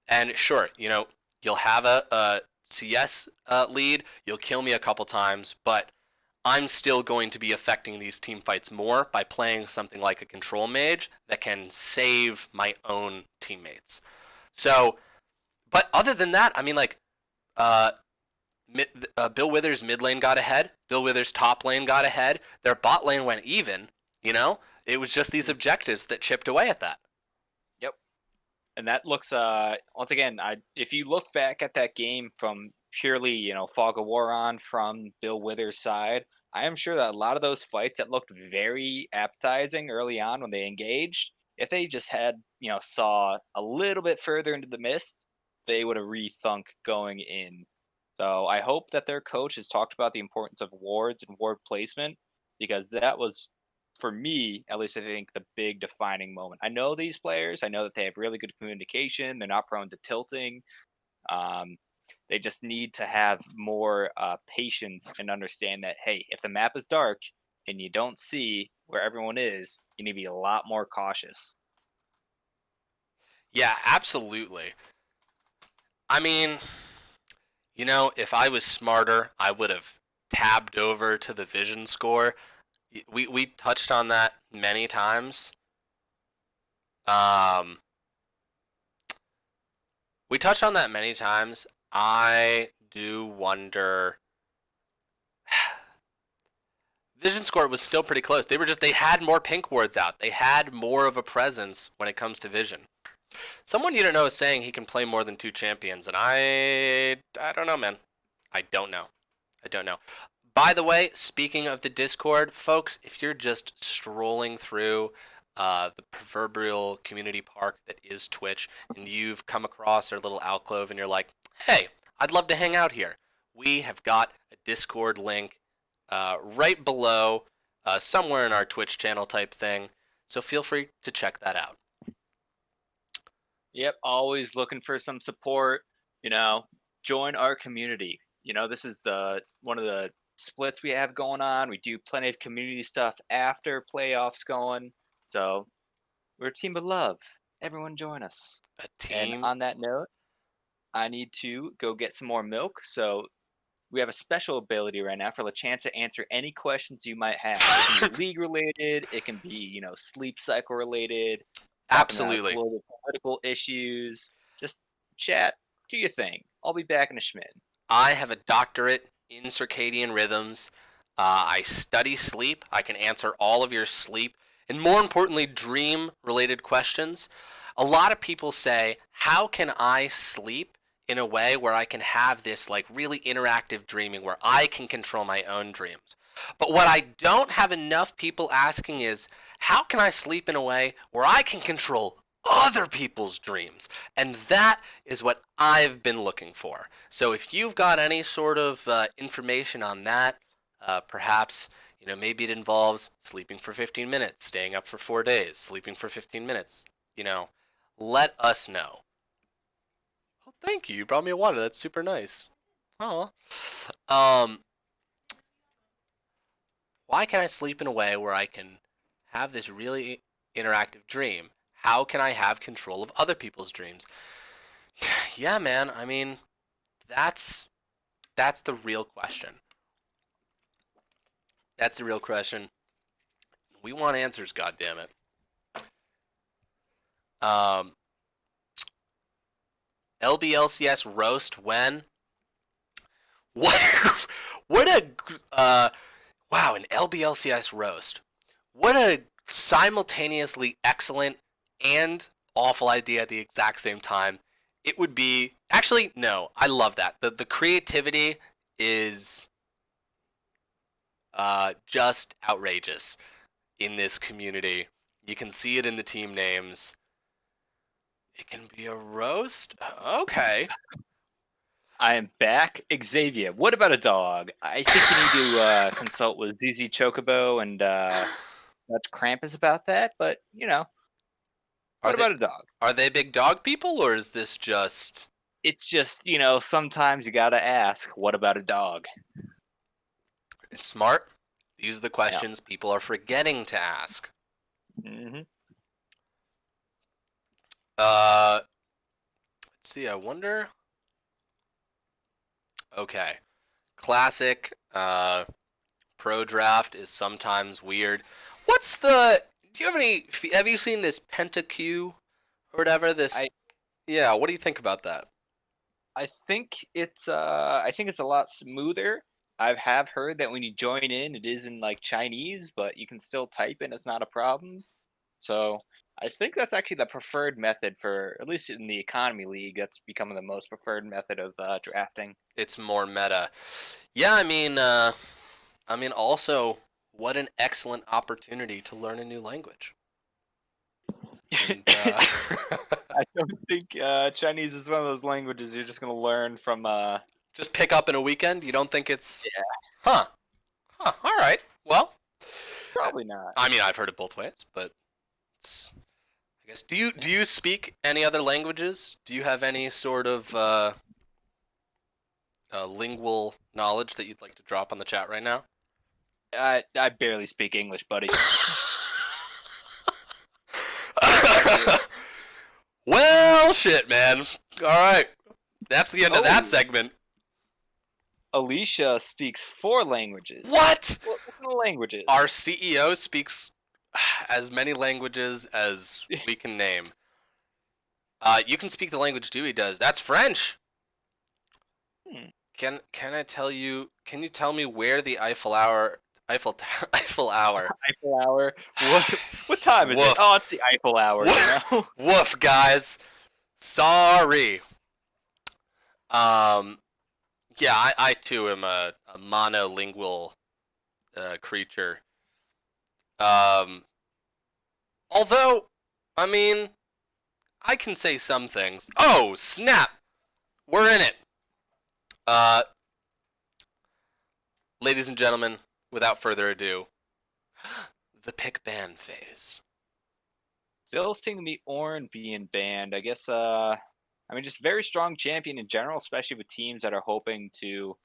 and sure, you'll have a CS lead, you'll kill me a couple times, but I'm still going to be affecting these team fights more by playing something like a control mage that can save my own teammates. So, but other than that, I mean, like, uh, Bill Withers' mid lane got ahead. Bill Withers' top lane got ahead. Their bot lane went even. It was just these objectives that chipped away at that. Yep. And that looks once again, I if you look back at that game from purely, fog of war on from Bill Withers' side, I am sure that a lot of those fights that looked very appetizing early on when they engaged, if they just had, saw a little bit further into the mist, they would have rethunk going in. So I hope that their coach has talked about the importance of wards and ward placement, because that was, for me at least, I think the big defining moment. I know these players. I know that they have really good communication. They're not prone to tilting. Um, they just need to have more patience and understand that, hey, if the map is dark and you don't see where everyone is, you need to be a lot more cautious. Yeah, absolutely. I mean, if I was smarter, I would have tabbed over to the vision score. We touched on that many times. Um, we touched on that many times. I do wonder. Vision score was still pretty close. They had more pink wards out. They had more of a presence when it comes to vision. Someone you don't know is saying he can play more than two champions, and I don't know, man. I don't know. I don't know. By the way, speaking of the Discord, folks, if you're just strolling through the proverbial community park that is Twitch, and you've come across our little alcove, and you're like, "Hey, I'd love to hang out here," we have got a Discord link right below, somewhere in our Twitch channel type thing. So feel free to check that out. Yep, always looking for some support. You know, join our community. This is the one of the splits we have going on. We do plenty of community stuff after playoffs going. So we're a team of love. Everyone join us. A And team. on that note, I need to go get some more milk. So we have a special ability right now for the chance to answer any questions you might have. It can be league related, it can be, sleep cycle related, talking about Absolutely. global political issues. Just chat, do your thing. I'll be back in a schmin. I have a doctorate in circadian rhythms. I study sleep. I can answer all of your sleep and, more importantly, dream related questions. A lot of people say, how can I sleep in a way where I can have this like really interactive dreaming where I can control my own dreams? But what I don't have enough people asking is, how can I sleep in a way where I can control other people's dreams. And that is what I've been looking for. So if you've got any sort of information on that, perhaps, maybe it involves sleeping for 15 minutes, staying up for 4 days, sleeping for 15 minutes, you know, let us know. Oh, thank you. You brought me a water. That's super nice. Oh. Um, why can I sleep in a way where I can have this really interactive dream? How can I have control of other people's dreams? Yeah, man. I mean, that's that's the real question. That's the real question. We want answers, goddammit. Um, LBLCS roast when? What? What a wow! An LBLCS roast. What a simultaneously excellent and awful idea at the exact same time. It would be actually no. I love that. The creativity is just outrageous in this community. You can see it in the team names. It can be a roast? Okay. I am back, Xavier. What about a dog? I think you need to consult with ZZ Chocobo and Dutch Krampus about that. But Are what they about a dog? are they big dog people or is this just It's just sometimes you gotta ask, what about a dog? it's smart? These are the Yeah. questions people are forgetting to ask. hmm Uh let's see, I wonder. Okay. Classic pro draft is sometimes weird. What's the do you have any have you seen this PentaQ or whatever this I yeah, what do you think about that? I think it's a lot smoother. I have heard that when you join in, it is in like Chinese, but you can still type in. It's not a problem. So I think that's actually the preferred method for, at least in the economy league, that's becoming the most preferred method of drafting. It's more meta. Yeah, I mean also what an excellent opportunity to learn a new language. And I don't think Chinese is one of those languages you're just going to learn from. just pick up in a weekend. You don't think it's Yeah, huh? Huh? All right. Well, uh, probably not. I mean, I've heard it both ways, but it's, I guess. Do you speak any other languages? Do you have any sort of lingual knowledge that you'd like to drop on the chat right now? I barely speak English, buddy. Well, shit, man. All right, that's the end of that Oh, segment. Alicia speaks 4 languages. What? What kind of Our languages? CEO speaks as many languages as we can name. You can speak the language Dewey does. That's French. Hmm. Can I tell you? Can you tell me where the Eiffel Hour Eiffel Hour? Eiffel Hour. What time is it? Woof. Oh, it's the Eiffel Hour. Woof. Woof, guys. Sorry. Um. Yeah, I too am a monolingual creature. Um. Although, I mean, I can say some things. Oh, snap! We're in it. Uh, ladies and gentlemen, without further ado, the pick ban phase. Still seeing the Ornn being banned. I guess. I mean, just very strong champion in general, especially with teams that are hoping to,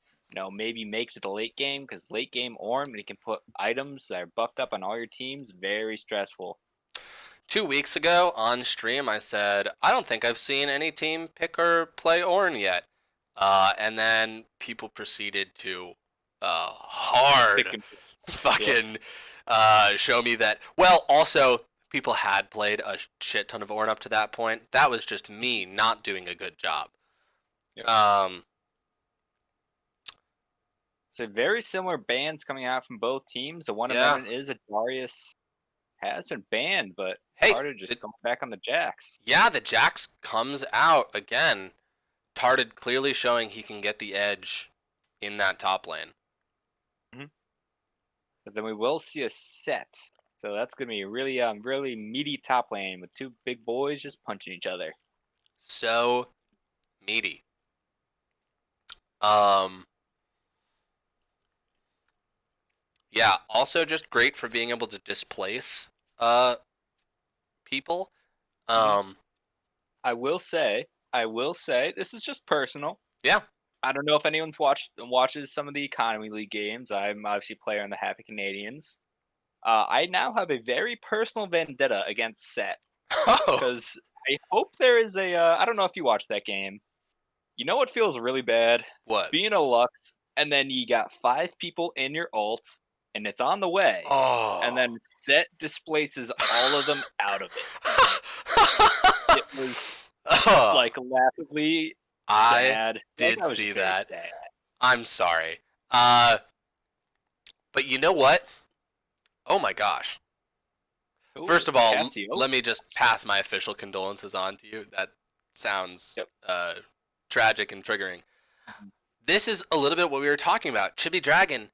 maybe make to the late game. Because late game Ornn, when you can put items that are buffed up on all your teams, very stressful. 2 weeks ago on stream, I said, I don't think I've seen any team pick or play Ornn yet. And then people proceeded to Pick hard and yeah. fucking show me that. Well, also, people had played a shit ton of Ornn up to that point. That was just me not doing a good job. Yep. Um, So very similar bans coming out from both teams. The one yeah. amendment is that Darius has been banned, but Hey, Carter just going back on the Jacks. yeah, the Jax comes out again. Tarded clearly showing he can get the edge in that top lane. But then we will see a set. So that's gonna be a really meaty top lane with two big boys just punching each other. So meaty. Um, yeah. Also, just great for being able to displace people. hmm Um, I will say, this is just personal. yeah. I don't know if anyone's watches some of the economy league games. I'm obviously a player on the Happy Canadians. I now have a very personal vendetta against Set Oh, because I hope there is a. I don't know if you watched that game. You know what feels really bad? what? Being a Lux, and then you got five people in your ult, and it's on the way, and Oh. then Set displaces all of them out of it. It was Oh, like laughably I sad. Like did I was see just very that. sad. I'm sorry. Uh, but you know what? Oh my gosh. Ooh, First of all, Cassio. let me just pass my official condolences on to you. That sounds Yep. tragic and triggering. This is a little bit what we were talking about. Chibi Dragon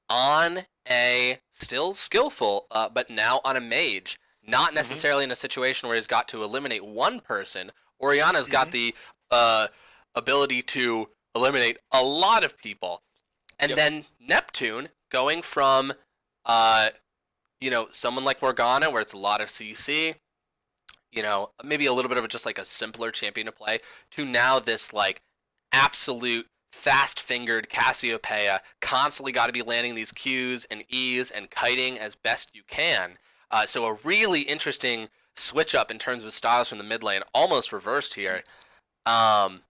on a still skillful, but now on a mage. Not Mm-hmm. necessarily in a situation where he's got to eliminate one person. Oriana's got Mm-hmm. the uh, ability to eliminate a lot of people. And Yep. then Neptune going from, uh, someone like Morgana, where it's a lot of CC, maybe a little bit of just like a simpler champion to play, to now this like absolute fast fingered Cassiopeia, constantly got to be landing these Qs and Es and kiting as best you can. So a really interesting switch up in terms of styles from the mid lane, almost reversed here. Um,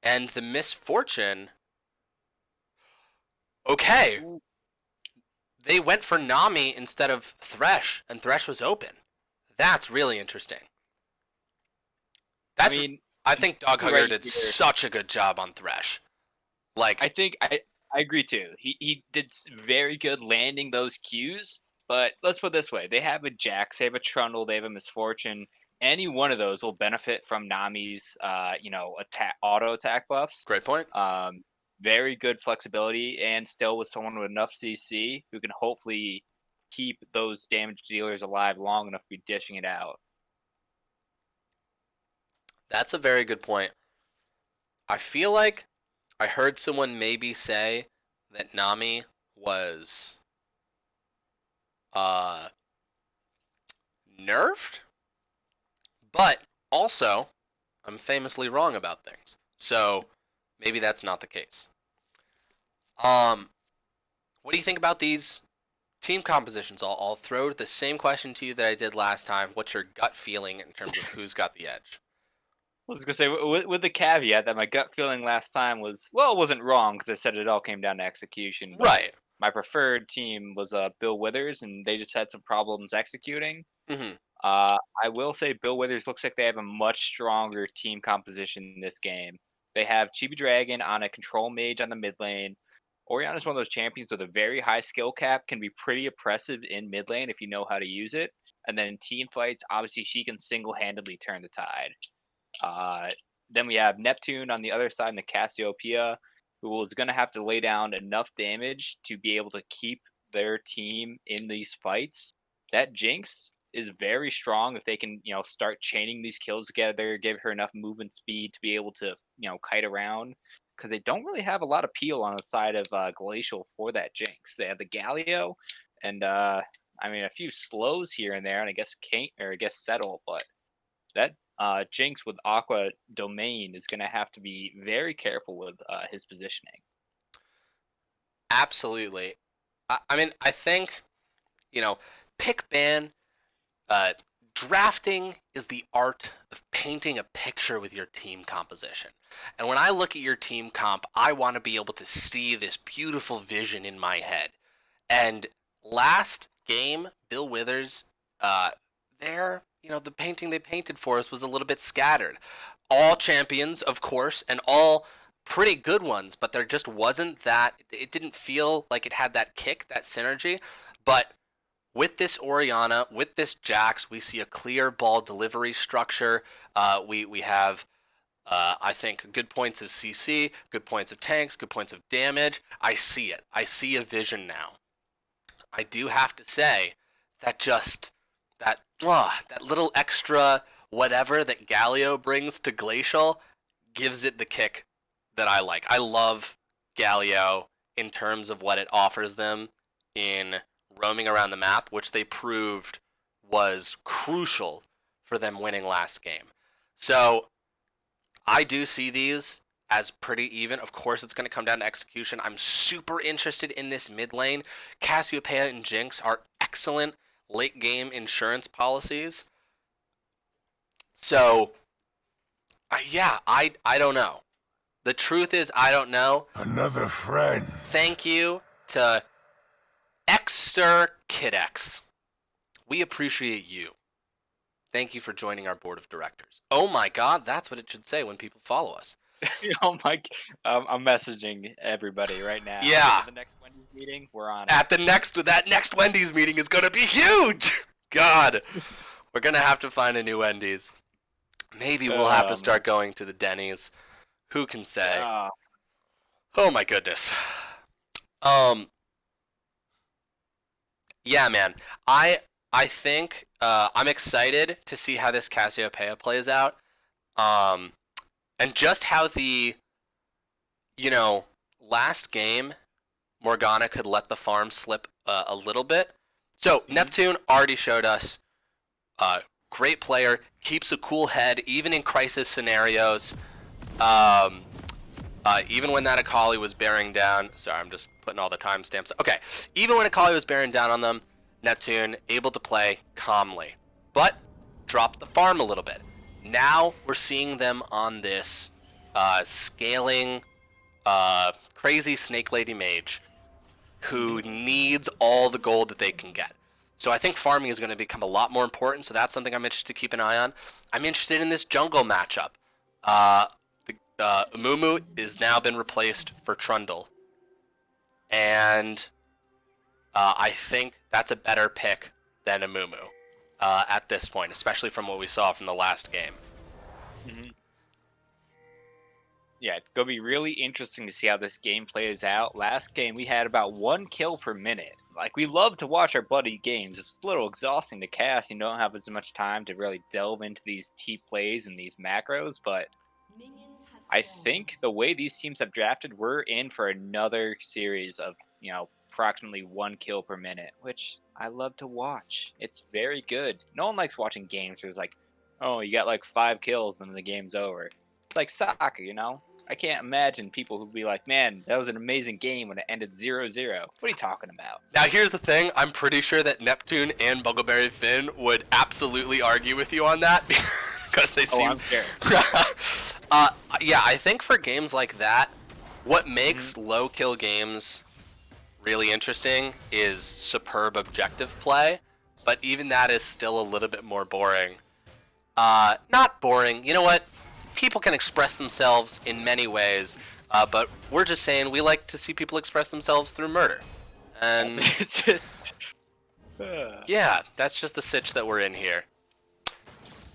and the misfortune, okay, Ooh. they went for Nami instead of Thresh, and Thresh was open. That's really interesting. I That's mean, I think Dog Hugger right did here. such a good job on Thresh. Like, I think I agree too. He did very good landing those cues. But let's put it this way: they have a Jax, they have a Trundle, they have a Misfortune. Any one of those will benefit from Nami's, attack auto attack buffs. great point. Um, very good flexibility, and still with someone with enough CC who can hopefully keep those damage dealers alive long enough to be dishing it out. That's a very good point. I feel like I heard someone maybe say that Nami was uh nerfed, but also I'm famously wrong about things. So maybe that's not the case. Um what do you think about these team compositions? I'll throw the same question to you that I did last time. What's your gut feeling in terms of who's got the edge? I was gonna say with the caveat that my gut feeling last time was, well, it wasn't wrong because I said it all came down to execution, but Right. my preferred team was Bill Withers, and they just had some problems executing. Mhm. I will say Bill Withers looks like they have a much stronger team composition in this game. They have Chibi Dragon on a control mage on the mid lane. Oriana's one of those champions with a very high skill cap, can be pretty oppressive in mid lane if you know how to use it. And then in team fights, obviously she can single handedly turn the tide. Uh, then we have Neptune on the other side in the Cassiopeia, who is going to have to lay down enough damage to be able to keep their team in these fights. That Jinx is very strong if they can, start chaining these kills together, give her enough movement speed to be able to, kite around. Because they don't really have a lot of peel on the side of Glacial for that Jinx. They have the Galio, and a few slows here and there, and I guess Kate or I guess Settle, but that Jinx with Aqua Domain is going to have to be very careful with his positioning. Absolutely. I think, you know, pick ban, uh, drafting is the art of painting a picture with your team composition. And when I look at your team comp, I want to be able to see this beautiful vision in my head. And last game, Bill Withers, uh, the painting they painted for us was a little bit scattered. All champions, of course, and all pretty good ones, but there just wasn't that. It didn't feel like it had that kick, that synergy. But with this Oriana, with this Jax, we see a clear ball delivery structure. We have I think good points of CC, good points of tanks, good points of damage. I see it. I see a vision now. I do have to say that just that little extra whatever that Galio brings to Glacial gives it the kick that I like. I love Galio in terms of what it offers them in roaming around the map, which they proved was crucial for them winning last game. So I do see these as pretty even. Of course, it's going to come down to execution. I'm super interested in this mid lane. Cassiopeia and Jinx are excellent late game insurance policies. So, yeah, I don't know. The truth is, I don't know. Another friend. Thank you to Xer Kidex. We appreciate you. Thank you for joining our board of directors. Oh my god, that's what it should say when people follow us. Oh my! I'm messaging everybody right now. Yeah. At the next Wendy's meeting, we're on it. At that next Wendy's meeting is going to be huge. God, we're going to have to find a new Wendy's. Maybe we'll have to start going to the Denny's. Who can say? Oh my goodness. Yeah, man. I think I'm excited to see how this Cassiopeia plays out. And just how last game, Morgana could let the farm slip a little bit. So, Neptune already showed us, great player, keeps a cool head, even in crisis scenarios. Even when that Akali was bearing down, sorry, I'm just putting all the timestamps. Okay, even when Akali was bearing down on them, Neptune able to play calmly, but dropped the farm a little bit. Now we're seeing them on this scaling crazy Snake Lady Mage who needs all the gold that they can get. So I think farming is going to become a lot more important, so that's something I'm interested to keep an eye on. I'm interested in this jungle matchup. Umumu is now been replaced for Trundle. And I think that's a better pick than Umumu at this point, especially from what we saw from the last game. Mm-hmm. Yeah, it's going to be really interesting to see how this game plays out. Last game, we had about 1 kill per minute. Like, we love to watch our buddy games. It's a little exhausting to cast. You don't have as much time to really delve into these T plays and these macros, but I think the way these teams have drafted, we're in for another series of, approximately 1 kill per minute, which I love to watch. It's very good. No one likes watching games where it's like, oh, you got like 5 kills and then the game's over. It's like soccer, I can't imagine people who'd be like, man, that was an amazing game when it ended 0-0. What are you talking about? Now, here's the thing. I'm pretty sure that Neptune and Buggleberry Finn would absolutely argue with you on that because they seem... I'm sure. Yeah, I think for games like that, what makes low-kill games really interesting is superb objective play, but even that is still a little bit more boring. Not boring. You know what? People can express themselves in many ways, but we're just saying we like to see people express themselves through murder. And yeah, that's just the sitch that we're in here.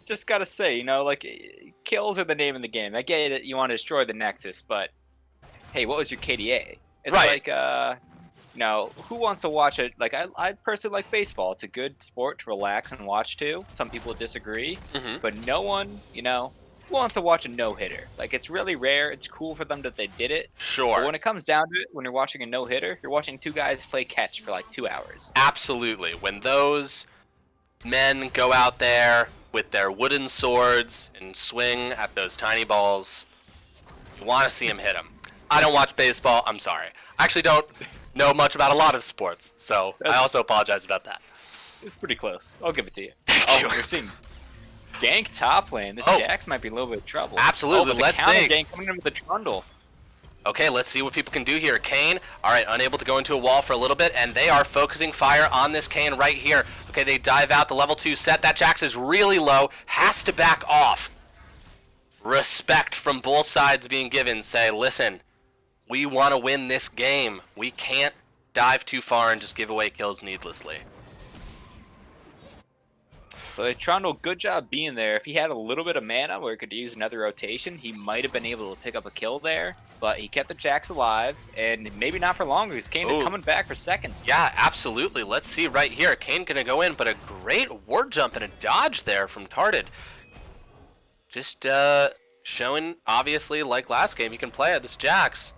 Just gotta say, kills are the name of the game. I get it, you want to destroy the Nexus, but hey, what was your KDA? It's right. Like, who wants to watch it? Like, I personally like baseball. It's a good sport to relax and watch too. Some people disagree, but no one, who wants to watch a no-hitter? Like, it's really rare. It's cool for them that they did it. Sure. But when it comes down to it, when you're watching a no-hitter, you're watching 2 guys play catch for like 2 hours. Absolutely. When those men go out there with their wooden swords and swing at those tiny balls, you want to see them hit them. I don't watch baseball. I'm sorry. I actually don't know much about a lot of sports, so I also apologize about that. It's pretty close. I'll give it to you. Thank you. We're seeing gank top lane. This Jax might be a little bit of trouble. Absolutely. Let's see. Gank coming in with the Trundle. Okay, let's see what people can do here. Kayn, all right, unable to go into a wall for a little bit, and they are focusing fire on this Kayn right here. Okay, they dive out the level 2 set. That Jax is really low, has to back off. Respect from both sides being given. Say, listen, we want to win this game. We can't dive too far and just give away kills needlessly. So Trundle, good job being there. If he had a little bit of mana where he could use another rotation, he might have been able to pick up a kill there. But he kept the Jax alive, and maybe not for long because Kane is coming back for second. Yeah, absolutely. Let's see right here. Kane gonna go in, but a great ward jump and a dodge there from Tarded. Just showing, obviously, like last game, he can play at this Jax.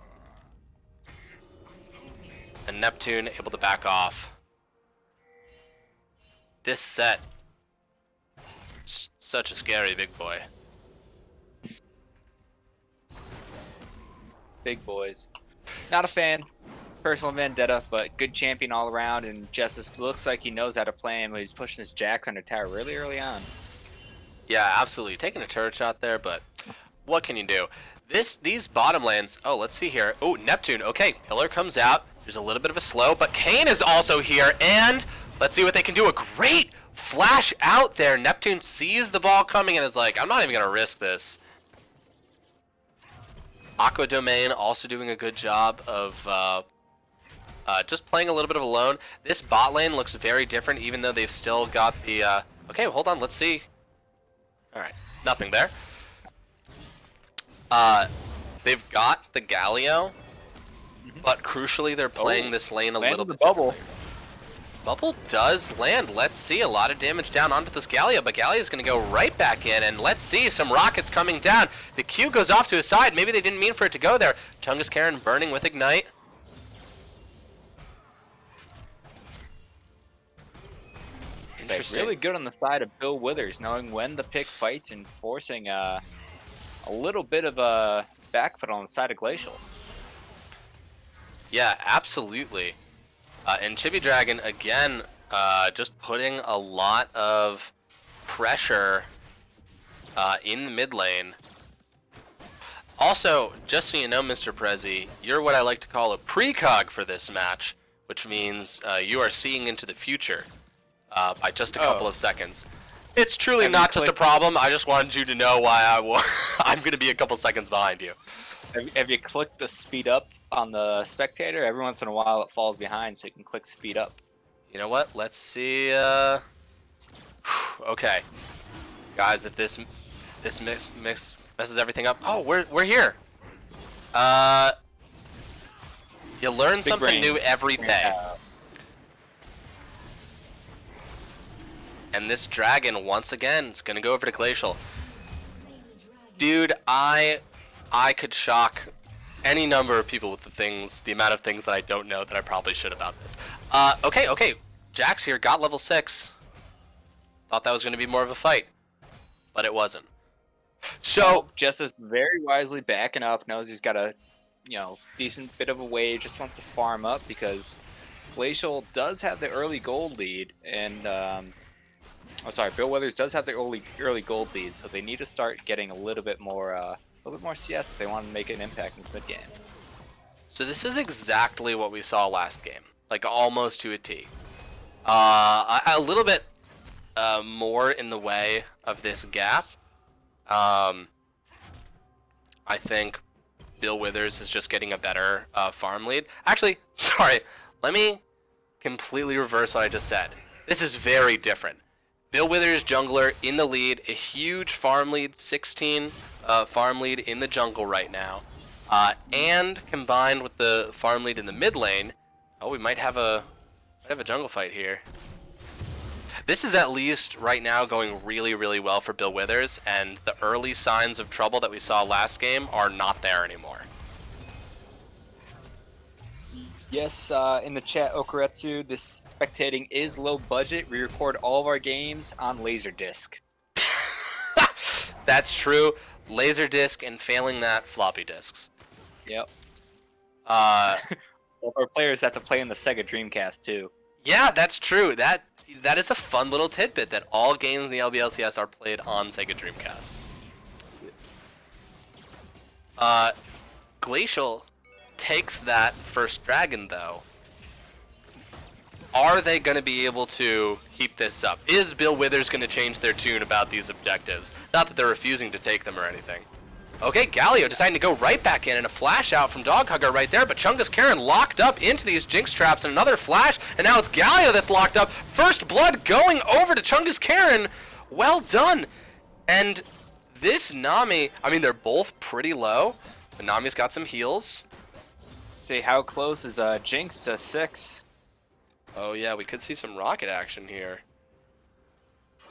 And Neptune able to back off. This set, it's such a scary big boy. Big boys. Not a fan. Personal vendetta, but good champion all around, and Justice looks like he knows how to play him. He's pushing his Jax under tower really early on. Yeah, absolutely. Taking a turret shot there, but what can you do? These bottom lanes, oh, let's see here. Oh, Neptune, okay, Pillar comes out. There's a little bit of a slow, but Kane is also here, and let's see what they can do. A great flash out there. Neptune sees the ball coming and is like, I'm not even going to risk this. Aqua Domain also doing a good job of just playing a little bit of alone. This bot lane looks very different, even though they've still got the... okay, hold on, let's see. All right, nothing there. They've got the Galio, but crucially, they're playing this lane a little bit differently. Bubble does land. Let's see, a lot of damage down onto this Galio, but Galio's going to go right back in, and let's see some rockets coming down. The Q goes off to his side. Maybe they didn't mean for it to go there. Chungus Karen burning with Ignite. Interesting. Really good on the side of Bill Withers, knowing when to pick fights and forcing a little bit of a backpedal on the side of Glacial. Yeah, absolutely. And Chibi Dragon, again, just putting a lot of pressure in the mid lane. Also, just so you know, Mr. Prezi, you're what I like to call a precog for this match, which means you are seeing into the future by just a couple of seconds. It's truly not just a problem. I just wanted you to know why I'm going to be a couple seconds behind you. Have you clicked the speed up on the spectator? Every once in a while it falls behind, so you can click speed up. You know what? Let's see. Okay, guys, if this mix messes everything up. Oh, we're here. You learn something new every day. And this dragon, once again, is gonna go over to Glacial. Dude, I could shock any number of people with the amount of things that I don't know that I probably should about this. Okay. Jax here got level 6. Thought that was gonna be more of a fight, but it wasn't. So Jess is very wisely backing up, knows he's got a decent bit of a wave, just wants to farm up because Glacial does have the early gold lead, and Bill Withers does have the early gold lead, so they need to start getting a little bit more CS if they want to make an impact in this mid game. So this is exactly what we saw last game, like almost to a T. A little bit more in the way of this gap. I think Bill Withers is just getting a better farm lead. Actually, sorry, let me completely reverse what I just said. This is very different. Bill Withers, jungler, in the lead, a huge farm lead, 16 farm lead in the jungle right now. And combined with the farm lead in the mid lane, we might have a jungle fight here. This is at least right now going really, really well for Bill Withers, and the early signs of trouble that we saw last game are not there anymore. Yes, in the chat, Okuretsu, this spectating is low budget. We record all of our games on Laserdisc. That's true. Laserdisc, and failing that, floppy disks. Yep. Our players have to play in the Sega Dreamcast too. Yeah, that's true. That is a fun little tidbit that all games in the LBLCS are played on Sega Dreamcast. Glacial takes that first dragon, though. Are they going to be able to keep this up? Is Bill Withers going to change their tune about these objectives? Not that they're refusing to take them or anything. Okay, Galio deciding to go right back in, and a flash out from Doghugger right there, but Chungus Karen locked up into these Jinx traps, and another flash, and now it's Galio that's locked up. First blood going over to Chungus Karen. Well done! And this Nami, I mean, they're both pretty low, but Nami's got some heals. See, how close is Jinx to 6? Oh yeah, we could see some rocket action here.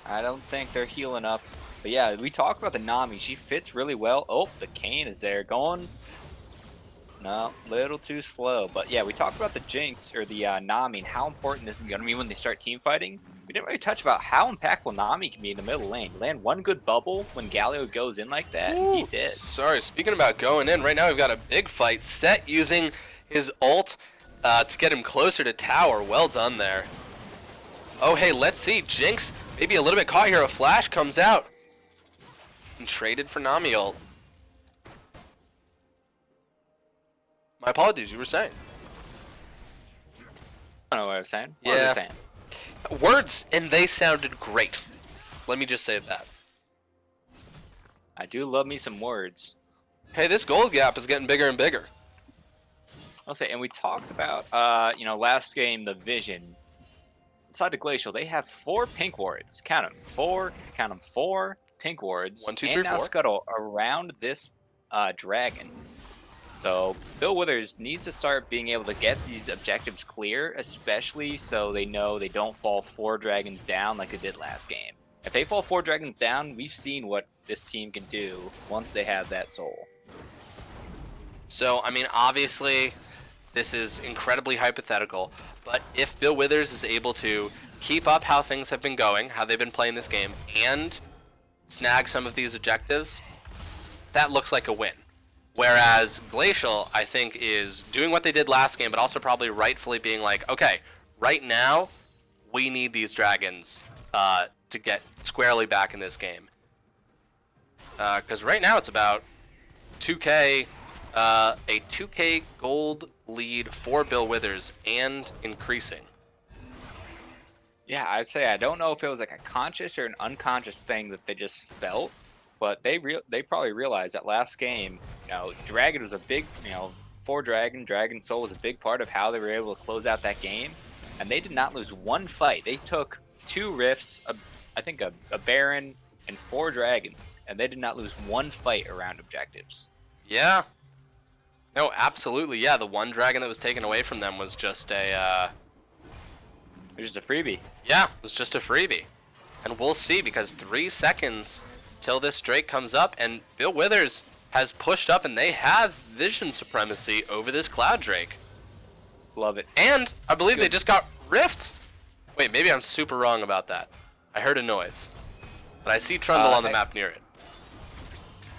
I don't think they're healing up. But yeah, we talked about the Nami. She fits really well. Oh, the Kayn is there. Going. No, little too slow. But yeah, we talked about the Jinx, or the Nami, and how important this is going to be when they start team fighting. We didn't really touch about how impactful Nami can be in the middle lane. Land one good bubble when Galio goes in like that, and he did. Sorry, speaking about going in, right now we've got a big fight. Set using his ult to get him closer to tower. Well done there. Oh, hey, let's see. Jinx, maybe a little bit caught here. A flash comes out. And traded for Nami ult. My apologies, you were saying. I don't know what I was saying. What Yeah. was I saying? Words, and they sounded great. Let me just say that. I do love me some words. Hey, this gold gap is getting bigger and bigger. I'll say, and we talked about, last game, the Vision. Inside the Glacial, they have 4 pink wards. Count them. 4, count them, 4 pink wards. 1, 2, and 3, now 4. Scuttle around this dragon. So Bill Withers needs to start being able to get these objectives clear, especially so they know they don't fall 4 dragons down like they did last game. If they fall 4 dragons down, we've seen what this team can do once they have that soul. So, I mean, obviously, this is incredibly hypothetical, but if Bill Withers is able to keep up how things have been going, how they've been playing this game, and snag some of these objectives, that looks like a win. Whereas Glacial, I think, is doing what they did last game, but also probably rightfully being like, okay, right now, we need these dragons to get squarely back in this game. Because right now it's about 2K, a 2K gold lead for Bill Withers and increasing. Yeah, I'd say I don't know if it was like a conscious or an unconscious thing that they just felt, but they probably realized that last game, Dragon was a big, 4 Dragon Soul was a big part of how they were able to close out that game, and they did not lose one fight. They took 2 rifts, I think a Baron, and 4 dragons, and they did not lose one fight around objectives. Yeah. No, absolutely. Yeah, the one dragon that was taken away from them was just a... It was just a freebie. Yeah, it was just a freebie. And we'll see, because 3 seconds till this Drake comes up, and Bill Withers has pushed up, and they have vision supremacy over this Cloud Drake. Love it. And I believe Good. they just got rift. Wait, maybe I'm super wrong about that. I heard a noise. But I see Trundle on the map near it.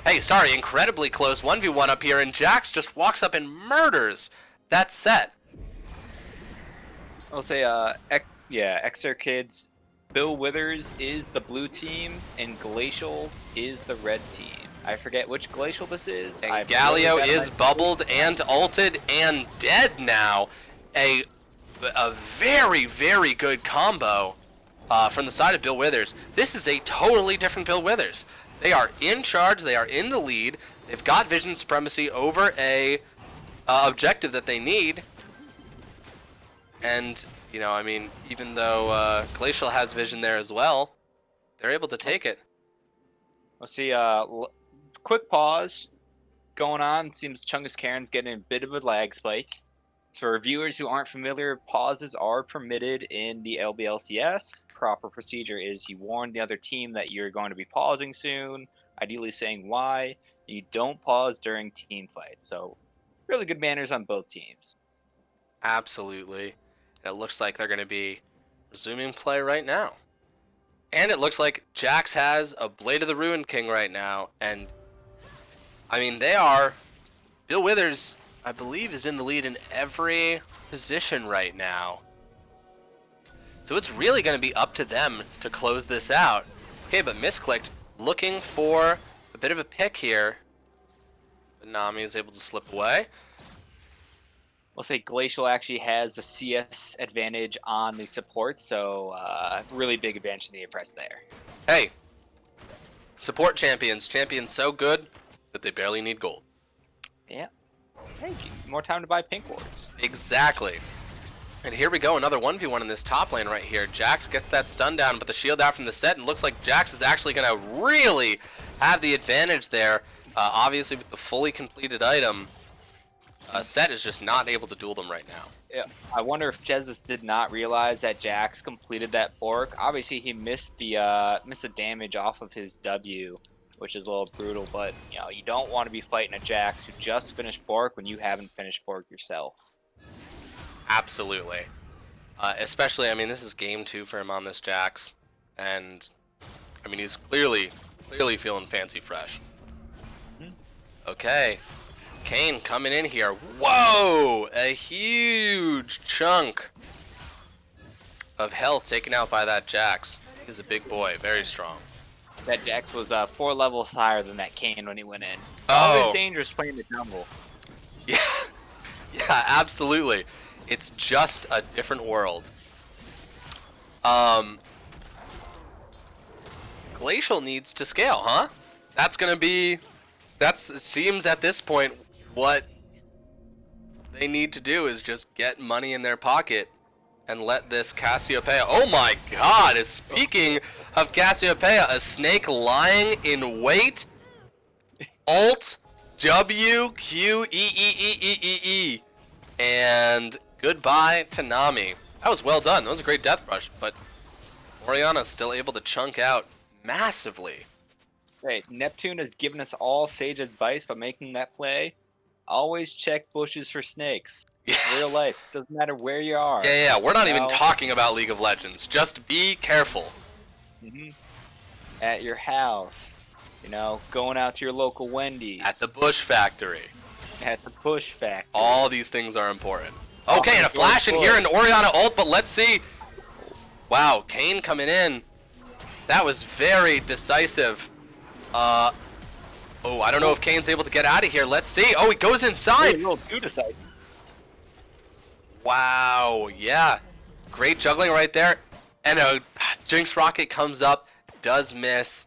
Hey, sorry, incredibly close 1v1 up here, and Jax just walks up and murders that set. I'll say, Xer Kids, Bill Withers is the blue team, and Glacial is the red team. I forget which Glacial this is. And Galio is bubbled and ulted and dead now. A very, very good combo from the side of Bill Withers. This is a totally different Bill Withers. They are in charge. They are in the lead. They've got vision supremacy over a objective that they need. And, I mean, even though Glacial has vision there as well, they're able to take it. Let's see, quick pause going on. Seems Chungus Karen's getting a bit of a lag spike. For viewers who aren't familiar, pauses are permitted in the LBLCS. Proper procedure is you warn the other team that you're going to be pausing soon, ideally saying why. You don't pause during team fights. So really good manners on both teams. Absolutely. It looks like they're going to be resuming play right now. And it looks like Jax has a Blade of the Ruined King right now. And, I mean, they are... Bill Withers, I believe, is in the lead in every position right now. So it's really going to be up to them to close this out. Okay, but misclicked, looking for a bit of a pick here. But Nami is able to slip away. We'll say Glacial actually has a CS advantage on the support, so really big advantage to the Impress there. Hey, support champions. Champions so good that they barely need gold. Yeah. Hey, more time to buy pink wards. Exactly. And here we go, another 1v1 in this top lane right here. Jax gets that stun down, but the shield out from the Set, and looks like Jax is actually going to really have the advantage there. Obviously, with the fully completed item, Set is just not able to duel them right now. Yeah, I wonder if Jesus did not realize that Jax completed that bork. Obviously, he missed the damage off of his W, which is a little brutal. But you don't want to be fighting a Jax who just finished bork when you haven't finished bork yourself. Absolutely. Especially, I mean, this is game 2 for him on this Jax, and I mean, he's clearly feeling fancy fresh. Okay, Kayn coming in here. Whoa! A huge chunk of health taken out by that Jax. He's a big boy, very strong. That Jax was 4 levels higher than that Kayn when he went in. Oh. Always dangerous playing the jungle. Yeah, yeah, absolutely. It's just a different world. Glacial needs to scale, huh? That's gonna be... seems at this point what they need to do is just get money in their pocket and let this Cassiopeia... Oh my god! Speaking of Cassiopeia, a snake lying in wait. Alt W Q E E E E E E. And goodbye to Nami. That was well done. That was a great death rush, but Orianna still able to chunk out massively. Hey, Neptune has given us all sage advice by making that play. Always check bushes for snakes. Yes. Real life. Doesn't matter where you are. Yeah, we're not even talking about League of Legends. Just be careful. At your house. Going out to your local Wendy's. At the Bush Factory. At the Bush Factory. All these things are important. Okay, and a flash in here, and Orianna ult, but let's see. Wow, Kayn coming in. That was very decisive. Oh, I don't know if Kane's able to get out of here. Let's see. Oh, he goes inside. A little too decisive. Wow, yeah. Great juggling right there. And a Jinx Rocket comes up, does miss.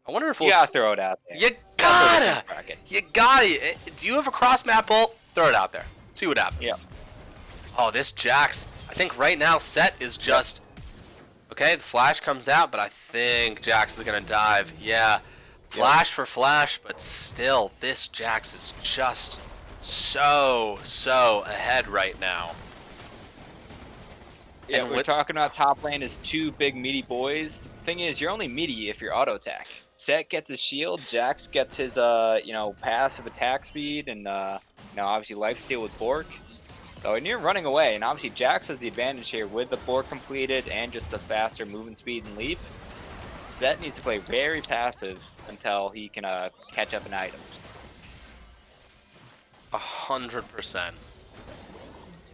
I wonder if we'll... You gotta throw it out there. You gotta! You gotta! Do you have a cross-map ult? Throw it out there. See what happens. Yeah. Oh, this Jax. I think right now Set is just... Okay, the flash comes out, but I think Jax is gonna dive. Yeah. Flash for flash, but still, this Jax is just so ahead right now. Yeah, we're talking about top lane as 2 big meaty boys. Thing is, you're only meaty if you're auto attack. Set gets his shield, Jax gets his passive attack speed, and obviously lifesteal with Bork. So when you're running away, and obviously Jax has the advantage here with the Bork completed and just the faster movement speed and leap. Set needs to play very passive until he can catch up in items. 100%.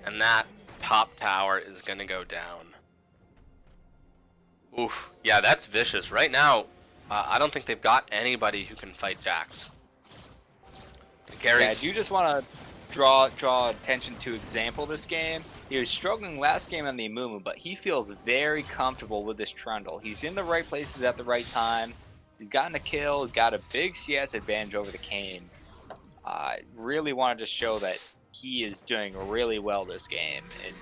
And that top tower is gonna go down. Oof. Yeah, that's vicious. Right now, I don't think they've got anybody who can fight Jax. Yeah, do you just want to draw attention to example this game? He was struggling last game on the Amumu, but he feels very comfortable with this Trundle. He's in the right places at the right time. He's gotten a kill, got a big CS advantage over the Kayn. I really wanted to show that he is doing really well this game. And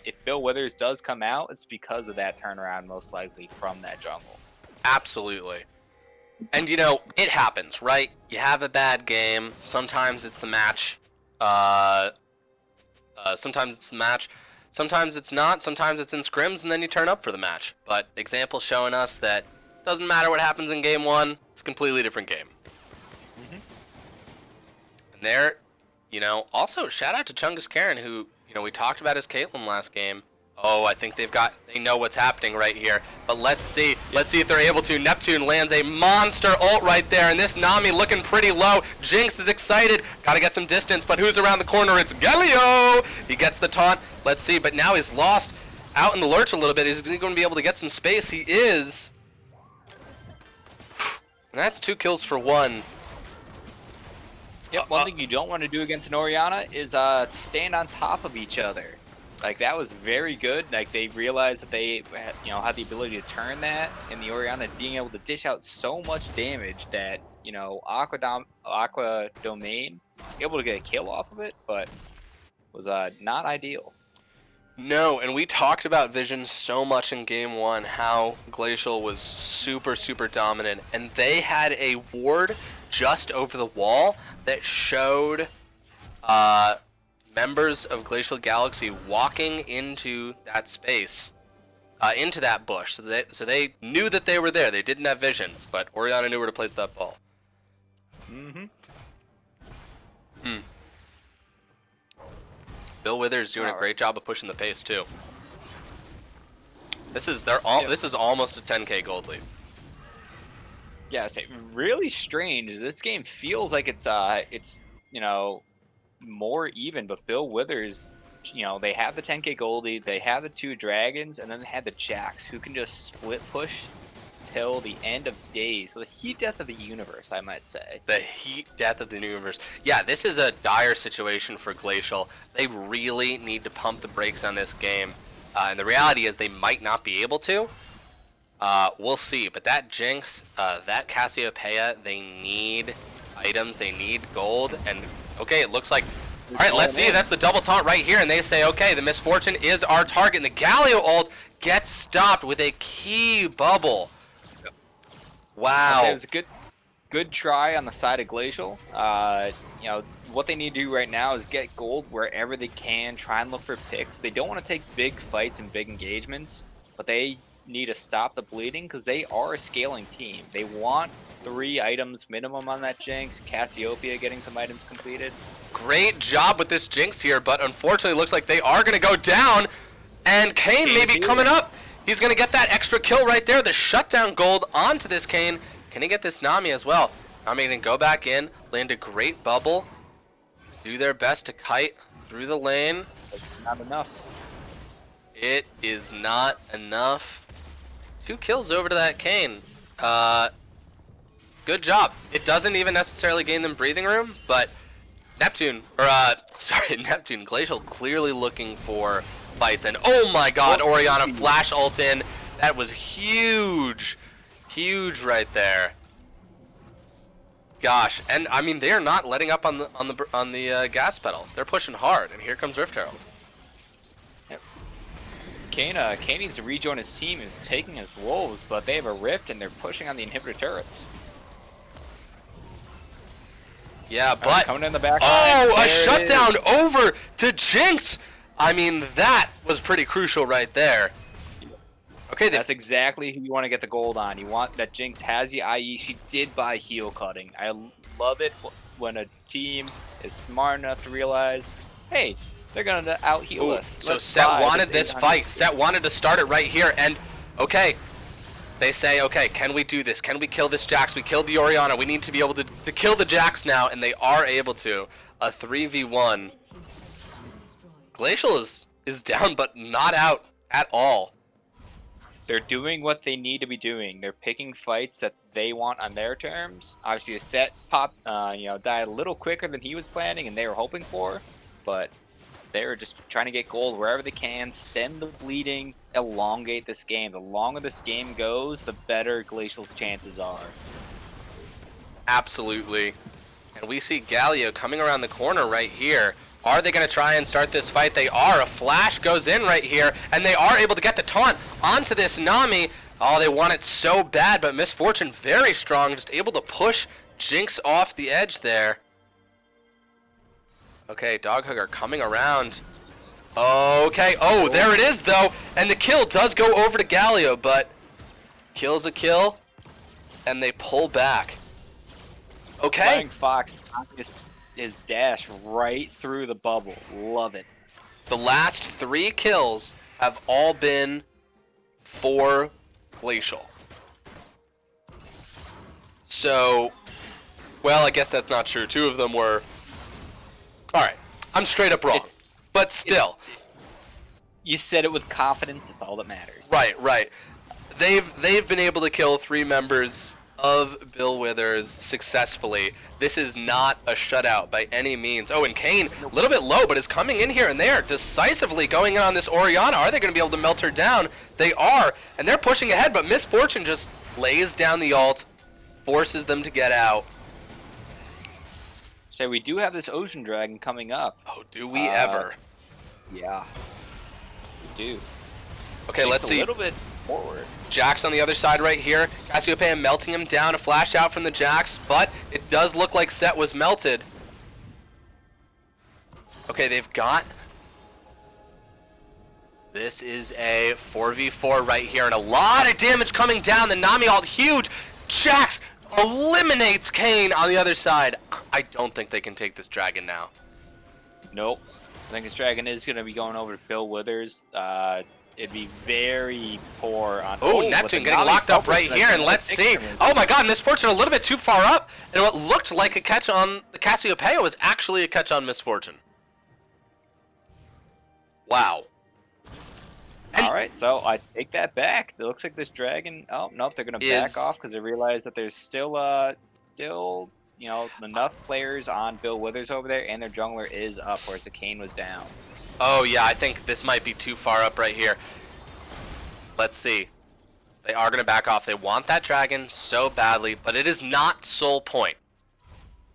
if Bill Withers does come out, it's because of that turnaround, most likely, from that jungle. Absolutely. And it happens, right? You have a bad game. Sometimes it's the match. Sometimes it's the match. Sometimes it's not. Sometimes it's in scrims, and then you turn up for the match. But example showing us that doesn't matter what happens in game 1. It's a completely different game. And there, also shout out to Chungus Karen, who, we talked about his Caitlyn last game. Oh, I think they know what's happening right here. But let's see. Let's see if they're able to. Neptune lands a monster ult right there, and this Nami looking pretty low. Jinx is excited. Gotta get some distance, but who's around the corner? It's Galio! He gets the taunt. Let's see, but now he's lost out in the lurch a little bit. Is he going to be able to get some space? He is. And that's 2 kills for 1. Yep, one thing you don't want to do against an Orianna is stand on top of each other. Like, that was very good. Like, they realized that they had the ability to turn that, and the Orianna being able to dish out so much damage that, Aqua Domain able to get a kill off of it, but was not ideal. No, and we talked about Vision so much in Game 1, how Glacial was super, super dominant, and they had a ward just over the wall that showed members of Glacial Galaxy walking into that space, into that bush. So they knew that they were there. They didn't have vision, but Orianna knew where to place that ball. Mm-hmm. Bill Withers doing a great job of pushing the pace too. This is This is almost a 10k gold lead. Yeah, it's really strange. This game feels like it's more even, but Bill Withers, they have the 10k gold lead, they have the 2 dragons, and then they have the Jacks who can just split push till the end of days. So the heat death of the universe, I might say. The heat death of the universe. Yeah, this is a dire situation for Glacial. They really need to pump the brakes on this game. And the reality is they might not be able to. We'll see. But that Jinx, that Cassiopeia, they need items, they need gold. And, okay, it looks like... Alright, let's see. That's the double taunt right here. And they say, okay, the Misfortune is our target. And the Galio ult gets stopped with a key bubble. Wow. It was a good try on the side of Glacial. What they need to do right now is get gold wherever they can, try and look for picks. They don't want to take big fights and big engagements, but they need to stop the bleeding because they are a scaling team. They want 3 items minimum on that Jinx, Cassiopeia getting some items completed. Great job with this Jinx here, but unfortunately it looks like they are going to go down, and Kayn may be coming up. He's going to get that extra kill right there, the shutdown gold onto this Kayn. Can he get this Nami as well? Nami can go back in, land a great bubble, do their best to kite through the lane. Not enough. It is not enough. 2 kills over to that Kayn. Good job. It doesn't even necessarily gain them breathing room, but Neptune, Glacial clearly looking for fights, and oh my god, Orianna flash ult in. That was huge. Huge right there. Gosh, and I mean they are not letting up on the gas pedal. They're pushing hard, and here comes Rift Herald. Yep. Kayn needs to rejoin his team. Is taking his wolves, but they have a rift and they're pushing on the inhibitor turrets. Yeah, but coming in the back. Oh, a shutdown over to Jinx. I mean, that was pretty crucial right there. Okay, that's exactly who you want to get the gold on. You want that Jinx has the IE. She did buy heal cutting. I love it when a team is smart enough to realize, hey, they're gonna out heal us. So Set wanted this fight. Set wanted to start it right here, and okay, they say, okay, can we do this? Can we kill this Jax? We killed the Orianna. We need to be able to kill the Jax now, and they are able to. A 3v1. Glacial is down, but not out at all. They're doing what they need to be doing. They're picking fights that they want on their terms. Obviously, a Set died a little quicker than he was planning and they were hoping for, but they were just trying to get gold wherever they can, stem the bleeding, elongate this game. The longer this game goes, the better Glacial's chances are. Absolutely. And we see Galio coming around the corner right here. Are they going to try and start this fight? They are. A flash goes in right here, and they are able to get the taunt onto this Nami. Oh, they want it so bad, but Misfortune very strong, just able to push Jinx off the edge there. Okay, Dog Hugger coming around. Okay, oh, there it is, though, and the kill does go over to Galio, but kills a kill, and they pull back. Okay. Flying Fox just his dash right through the bubble. Love it. The last 3 kills have all been for Glacial. So, well, I guess that's not true. 2 of them were... Alright, I'm straight up wrong. But still. You said it with confidence, it's all that matters. Right, right. They've been able to kill 3 members of Bill Withers successfully. This is not a shutout by any means. Oh, and Kayn, a little bit low, but is coming in here, and they are decisively going in on this Orianna. Are they going to be able to melt her down? They are, and they're pushing ahead, but Misfortune just lays down the ult, forces them to get out. So we do have this Ocean Dragon coming up. Oh, do we ever? Yeah, you do. Okay, Takes let's a see. little bit forward. Jax on the other side right here. Cassiopeia melting him down. A flash out from the Jax, but it does look like Set was melted. Okay, they've got... This is a 4v4 right here, and a lot of damage coming down. The Nami ult, huge. Jax eliminates Kayn on the other side. I don't think they can take this dragon now. Nope. I think this dragon is going to be going over to Bill Withers. It'd be very poor on... Oh, Neptune getting locked up right here, and let's see. Oh my god, Misfortune a little bit too far up, and what looked like a catch on the Cassiopeia was actually a catch on Misfortune. Wow. All right, so I take that back. It looks like this dragon... Oh, nope, they're going to back off because they realize that there's still, you know, enough players on Bill Withers over there, and their jungler is up, whereas the Kayn was down. Oh yeah, I think this might be too far up right here. Let's see. They are going to back off. They want that dragon so badly, but it is not sole point.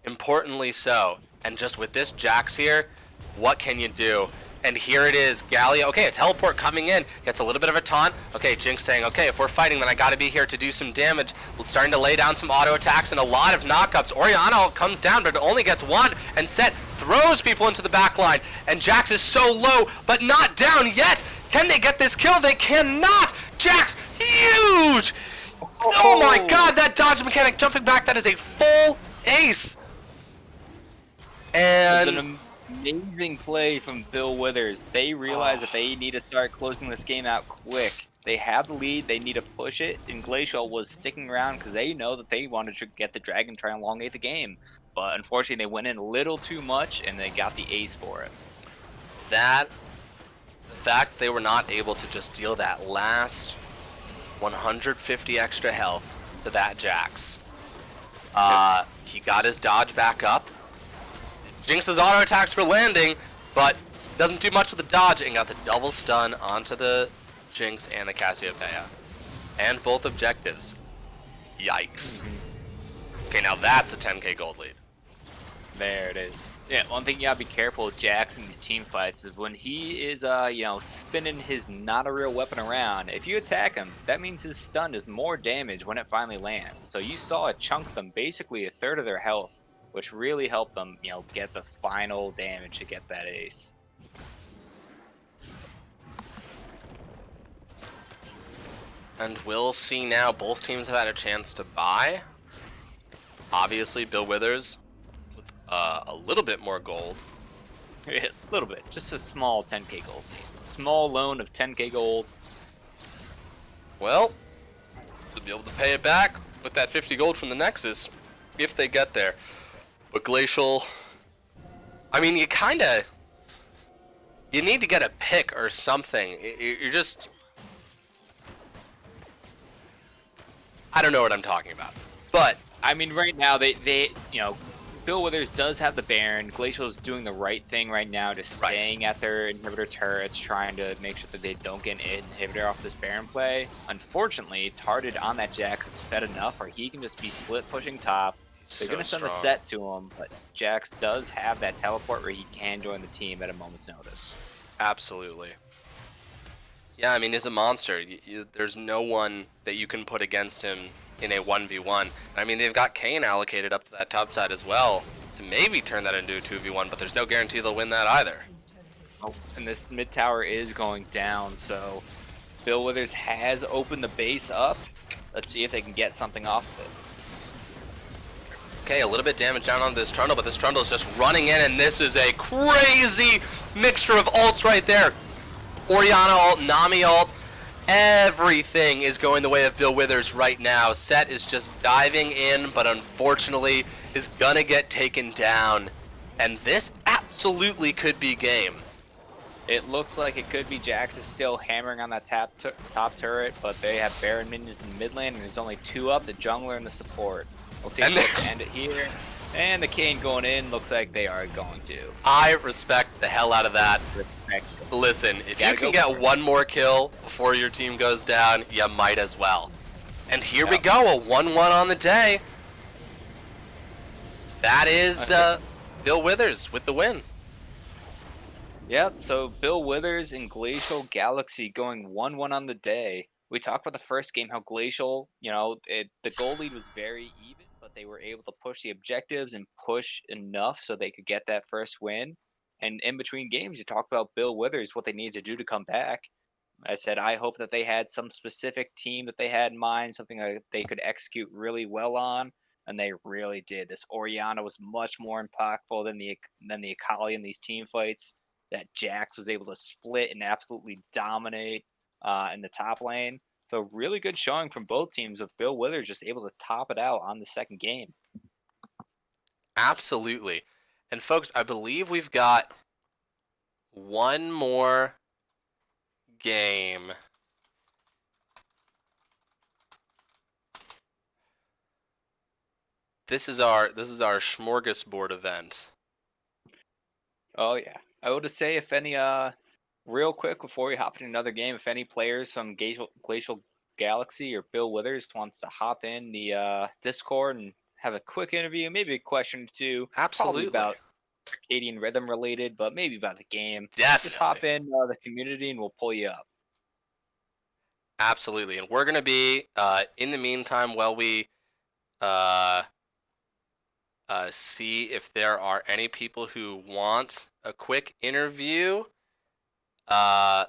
Importantly so. And just with this Jax here, what can you do? And here it is, Gallia. Okay, a teleport coming in. Gets a little bit of a taunt. Okay, Jinx saying, okay, if we're fighting, then I gotta be here to do some damage. Starting to lay down some auto attacks and a lot of knockups. Orianna comes down, but it only gets one. And Set throws people into the back line. And Jax is so low, but not down yet. Can they get this kill? They cannot. Jax, huge. Oh my god, that dodge mechanic jumping back, that is a full ace. And... It's an amazing play from Bill Withers. They realize that they need to start closing this game out quick. They have the lead, they need to push it, and Glacial was sticking around because they know that they wanted to get the dragon, try and elongate the game. But unfortunately, they went in a little too much, and they got the ace for it. The fact they were not able to just deal that last 150 extra health to that Jax. He got his dodge back up. Jinx's auto attacks for landing, but doesn't do much with the dodge, and got the double stun onto the Jinx and the Cassiopeia. And both objectives. Yikes. Okay, now that's a 10k gold lead. There it is. Yeah, one thing you gotta be careful with Jax in these team fights is when he is, you know, spinning his not a real weapon around. If you attack him, that means his stun does more damage when it finally lands. So you saw it chunk them basically a third of their health, which really helped them, you know, get the final damage to get that ace. And we'll see now. Both teams have had a chance to buy. Obviously, Bill Withers with a little bit more gold. A little bit. Just a small 10k gold. Small loan of 10k gold. Well, they'll be able to pay it back with that 50 gold from the Nexus if they get there. But Glacial, I mean, you need to get a pick or something. You're just, I don't know what I'm talking about. But I mean, right now they you know, Bill Withers does have the Baron. Glacial is doing the right thing right now, just staying at their inhibitor turrets, trying to make sure that they don't get an inhibitor off this Baron play. Unfortunately, Tarded on that Jax is fed enough where he can just be split pushing top. They're going to send a set to him, but Jax does have that teleport where he can join the team at a moment's notice. Absolutely. Yeah, I mean, he's a monster. There's no one that you can put against him in a 1v1. I mean, they've got Kayn allocated up to that top side as well to maybe turn that into a 2v1, but there's no guarantee they'll win that either. Oh, and this mid tower is going down, so Bill Withers has opened the base up. Let's see if they can get something off of it. Okay, a little bit damage down on this Trundle, but this Trundle is just running in, and this is a crazy mixture of ults right there. Orianna ult, Nami ult, everything is going the way of Bill Withers right now. Set is just diving in, but unfortunately is gonna get taken down. And this absolutely could be game. It looks like it could be. Jax is still hammering on that top turret, but they have Baron minions in mid lane, and there's only two up, the jungler and the support. We'll see if they can end it here. And the Kayn going in looks like they are going to. I respect the hell out of that. Listen, if you can get one more kill before your team goes down, you might as well. And here we go, a 1-1 on the day. That is Bill Withers with the win. Yep. So Bill Withers and Glacial Galaxy going 1-1 on the day. We talked about the first game, how Glacial, the goal lead was very even, but they were able to push the objectives and push enough so they could get that first win. And in between games, you talked about Bill Withers, what they needed to do to come back. I said I hope that they had some specific team that they had in mind, something that they could execute really well on, and they really did. This Oriana was much more impactful than the Akali in these team fights. That Jax was able to split and absolutely dominate in the top lane. So really good showing from both teams of Bill Withers just able to top it out on the second game. Absolutely. And folks, I believe we've got one more game. This is our smorgasbord event. Oh yeah, I would just say if any real quick before we hop into another game, if any players from Glacial Galaxy or Bill Withers wants to hop in the Discord and have a quick interview, maybe a question or two, probably Absolutely. about circadian rhythm related, but maybe about the game. Just Definitely. hop in the community and we'll pull you up. Absolutely. And we're going to be, in the meantime, while we uh, see if there are any people who want a quick interview. Uh,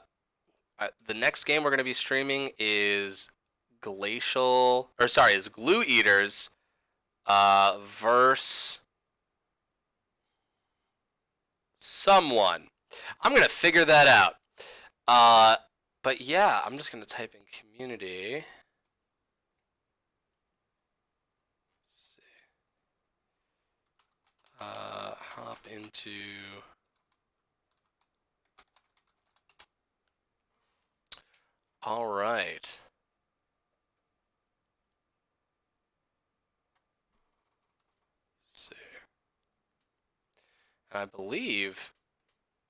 the next game we're going to be streaming is is Glue Eaters versus someone. I'm going to figure that out. But yeah, I'm just going to type in community. Hop into. All right. Let's see. And I believe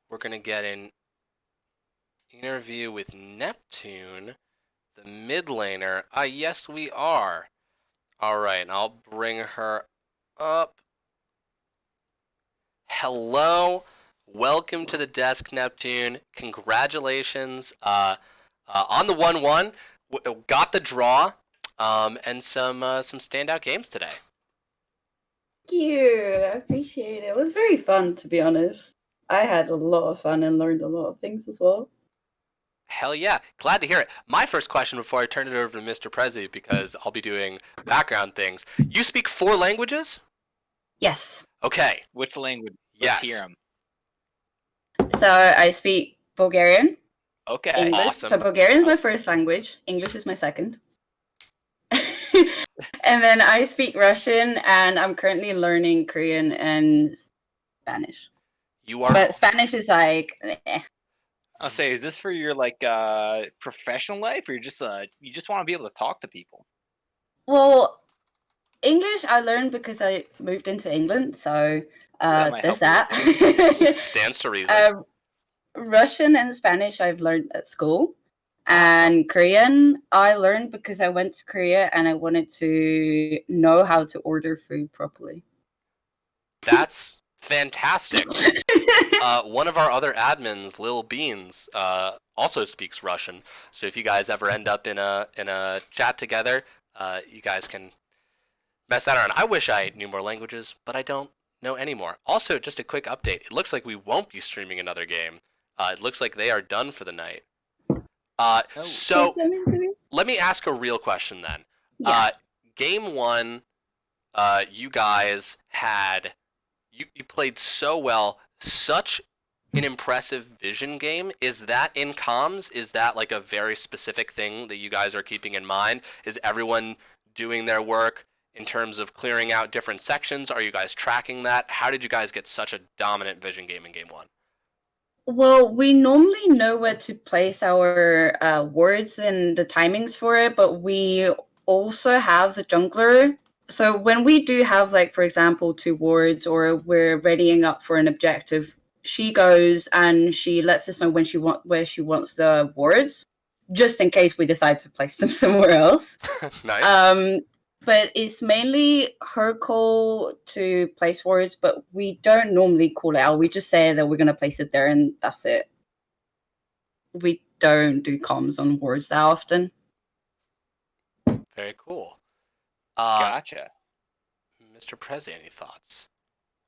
we're going to get an interview with Neptune, the mid laner. Yes, we are. All right, and I'll bring her up. Hello. Welcome to the desk, Neptune. Congratulations on the 1-1. Got the draw and some standout games today. Thank you. I appreciate it. It was very fun, to be honest. I had a lot of fun and learned a lot of things as well. Hell yeah. Glad to hear it. My first question before I turn it over to Mr. Prezi, because I'll be doing background things. You speak 4 languages? Yes. Okay. Which language? Let's hear Yes. them. So I speak Bulgarian, Okay. English. Awesome. So Bulgarian is my first language. English is my second. And then I speak Russian, and I'm currently learning Korean and Spanish. You are. But Spanish is like, I'll say, is this for your professional life, or you just want to be able to talk to people? Well, English I learned because I moved into England, so there's that. Stands to reason. Russian and Spanish I've learned at school. Awesome. And Korean I learned because I went to Korea and I wanted to know how to order food properly. That's fantastic. One of our other admins, Lil Beans, also speaks Russian. So if you guys ever end up in a chat together, you guys can mess that around. I wish I knew more languages, but I don't know anymore. Also, just a quick update. It looks like we won't be streaming another game. It looks like they are done for the night. So let me ask a real question then. Yeah. Game 1, you guys had you played so well, such an impressive vision game. Is that in comms? Is that like a very specific thing that you guys are keeping in mind? Is everyone doing their work in terms of clearing out different sections? Are you guys tracking that? How did you guys get such a dominant vision game in game 1? Well, we normally know where to place our wards and the timings for it, but we also have the jungler. So when we do have, like, for example, 2 wards or we're readying up for an objective, she goes and she lets us know where she wants the wards, just in case we decide to place them somewhere else. Nice. but it's mainly her call to place wards, but we don't normally call it out. We just say that we're going to place it there and that's it. We don't do comms on wards that often. Very cool. Gotcha. Mr. Prezi, any thoughts?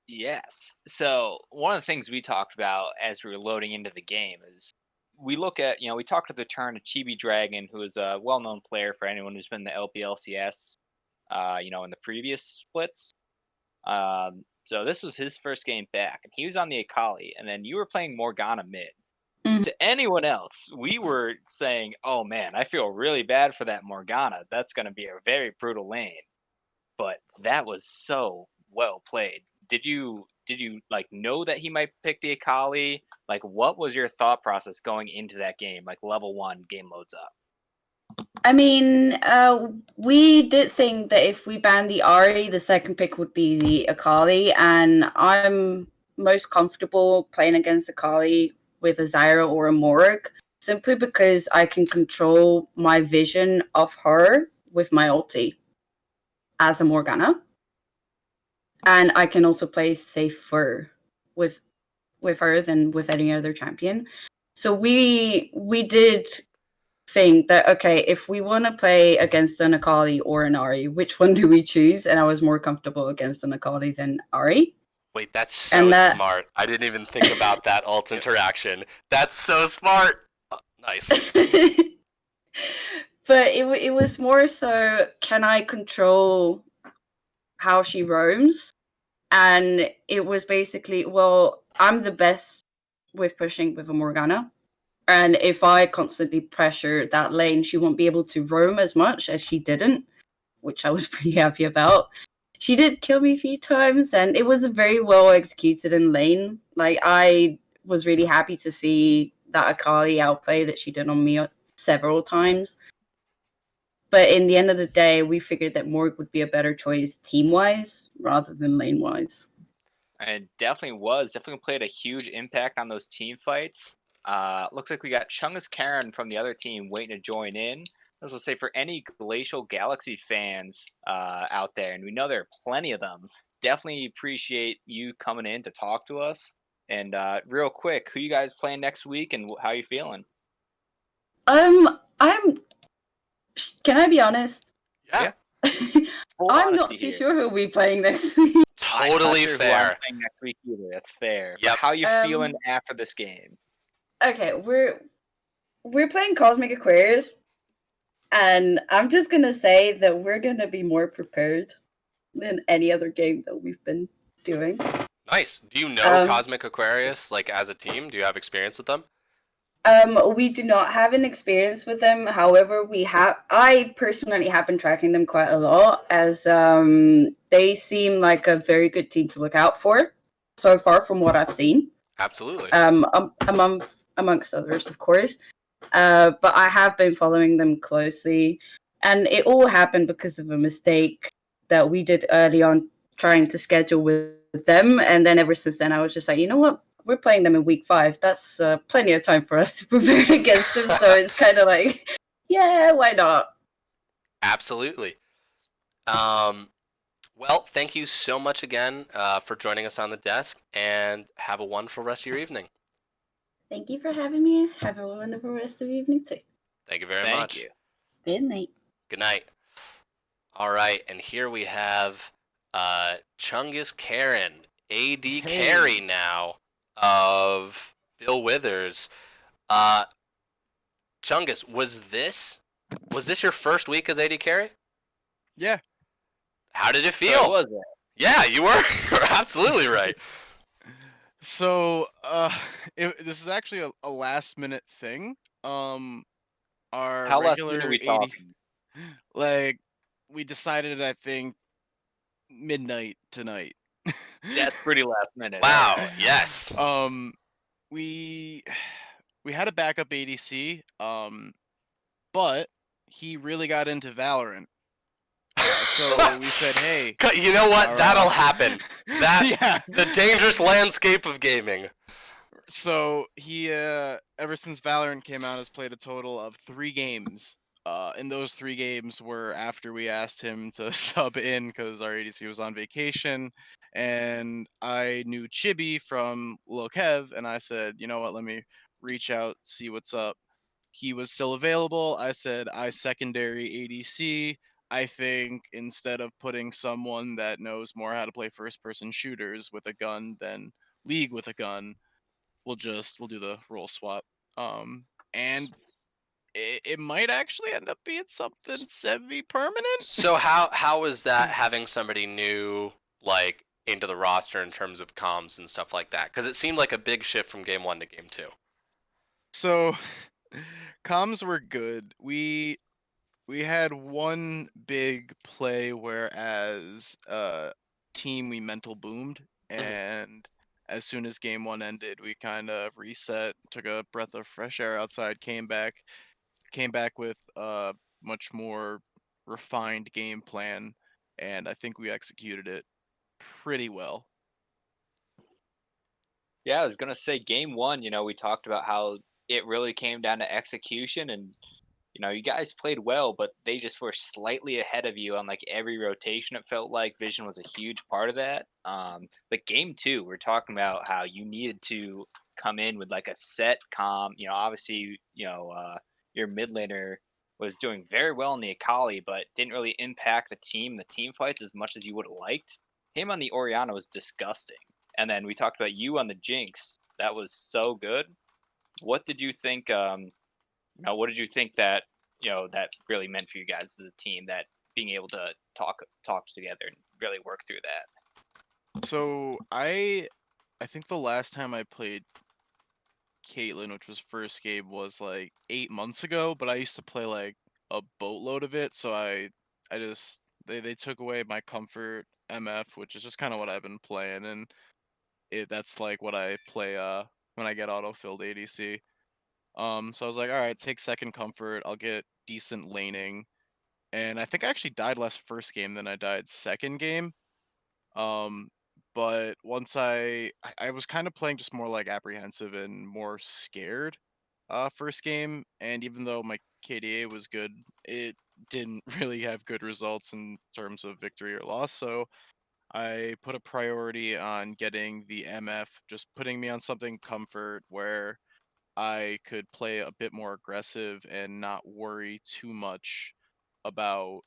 Yes. So one of the things we talked about as we were loading into the game is we look at, we talked to the turn of Chibi Dragon, who is a well-known player for anyone who's been in the LPLCS, in the previous splits. So this was his first game back, and he was on the Akali, and then you were playing Morgana mid. To anyone else, we were saying, "Oh man, I feel really bad for that Morgana. That's going to be a very brutal lane." But that was so well played. Did you like know that he might pick the Akali? Like, what was your thought process going into that game? Like level 1, game loads up. I mean, we did think that if we banned the Ari, the second pick would be the Akali, and I'm most comfortable playing against Akali with a Zyra or a Morg, simply because I can control my vision of her with my ulti as a Morgana. And I can also play safer with her than with any other champion. So we did think that, okay, if we want to play against an Akali or an Ari, which one do we choose? And I was more comfortable against an Akali than Ari. Wait, that's so smart. I didn't even think about that ult interaction. That's so smart. Nice. But it was more so, can I control how she roams? And it was basically, well, I'm the best with pushing with a Morgana. And if I constantly pressure that lane, she won't be able to roam as much as she didn't, which I was pretty happy about. She did kill me a few times, and it was very well executed in lane. Like, I was really happy to see that Akali outplay that she did on me several times. But in the end of the day, we figured that Morg would be a better choice team-wise rather than lane-wise. And definitely played a huge impact on those team fights. Looks like we got Chungus Karen from the other team waiting to join in. As I'll say, for any Glacial Galaxy fans out there, and we know there are plenty of them, definitely appreciate you coming in to talk to us. And real quick, who you guys playing next week, and how you feeling? Can I be honest? Yeah. I'm not too sure who we're playing next week. Totally fair. fair. I'm playing next week either. That's fair. Yep. But how you feeling after this game? Okay, we're playing Cosmic Aquarius, and I'm just gonna say that we're gonna be more prepared than any other game that we've been doing. Nice. Do you know Cosmic Aquarius, like, as a team? Do you have experience with them? We do not have an experience with them. However, I personally have been tracking them quite a lot, as they seem like a very good team to look out for so far from what I've seen. Absolutely. Amongst others, of course. But I have been following them closely, and it all happened because of a mistake that we did early on trying to schedule with them, and then ever since then I was just like, you know what? We're playing them in week 5. That's plenty of time for us to prepare against them. So it's kind of like, yeah, why not? Absolutely. Well, thank you so much again for joining us on the desk, and have a wonderful rest of your evening. Thank you for having me. Have a wonderful rest of the evening too. Thank you very much. You. Good night. Good night. All right, and here we have Chungus Karen, AD carry now of Bill Withers. Chungus, was this your first week as AD carry? Yeah. How did it feel? So was it? Yeah, you were absolutely right. So, this is actually a last minute thing. Our How last regular minute are we 80 talking? like, we decided, I think, midnight tonight. That's pretty last minute. Wow. Yes. We had a backup ADC, but he really got into Valorant. So we said, hey. You know what? That'll happen. Yeah. The dangerous landscape of gaming. So he, ever since Valorant came out, has played a total of 3 games and those 3 games were after we asked him to sub in because our ADC was on vacation, and I knew Chibi from Lil Kev, and I said, "You know what, let me reach out, see what's up." He was still available. I said, "I secondary ADC. I think instead of putting someone that knows more how to play first-person shooters with a gun than League with a gun, we'll do the role swap." And it might actually end up being something semi-permanent. So how is that having somebody new like into the roster in terms of comms and stuff like that? Because it seemed like a big shift from game one to game two. So comms were good. We had one big play where as a team we mental boomed, Mhm. and as soon as game one ended, we kind of reset, took a breath of fresh air outside, came back with a much more refined game plan, and I think we executed it pretty well. Yeah, I was gonna say game one. We talked about how it really came down to execution, and you guys played well, but they just were slightly ahead of you on like every rotation. It felt like Vision was a huge part of that. But game two, we're talking about how you needed to come in with like a set calm. Obviously, your mid laner was doing very well in the Akali, but didn't really impact the team fights as much as you would have liked. Him on the Oriana was disgusting. And then we talked about you on the Jinx. That was so good. What did you think? What did you think that really meant for you guys as a team? That being able to talk together and really work through that. So I think the last time I played Caitlyn, which was first game, was like 8 months ago. But I used to play like a boatload of it, so I just they took away my comfort MF, which is just kind of what I've been playing, and that's like what I play when I get auto-filled ADC. So I was like, all right, take second comfort. I'll get decent laning, and I think I actually died less first game than I died second game. Um, but once I was kind of playing just more like apprehensive and more scared first game, and even though my KDA was good, it didn't really have good results in terms of victory or loss. So I put a priority on getting the MF, just putting me on something comfort where I could play a bit more aggressive and not worry too much about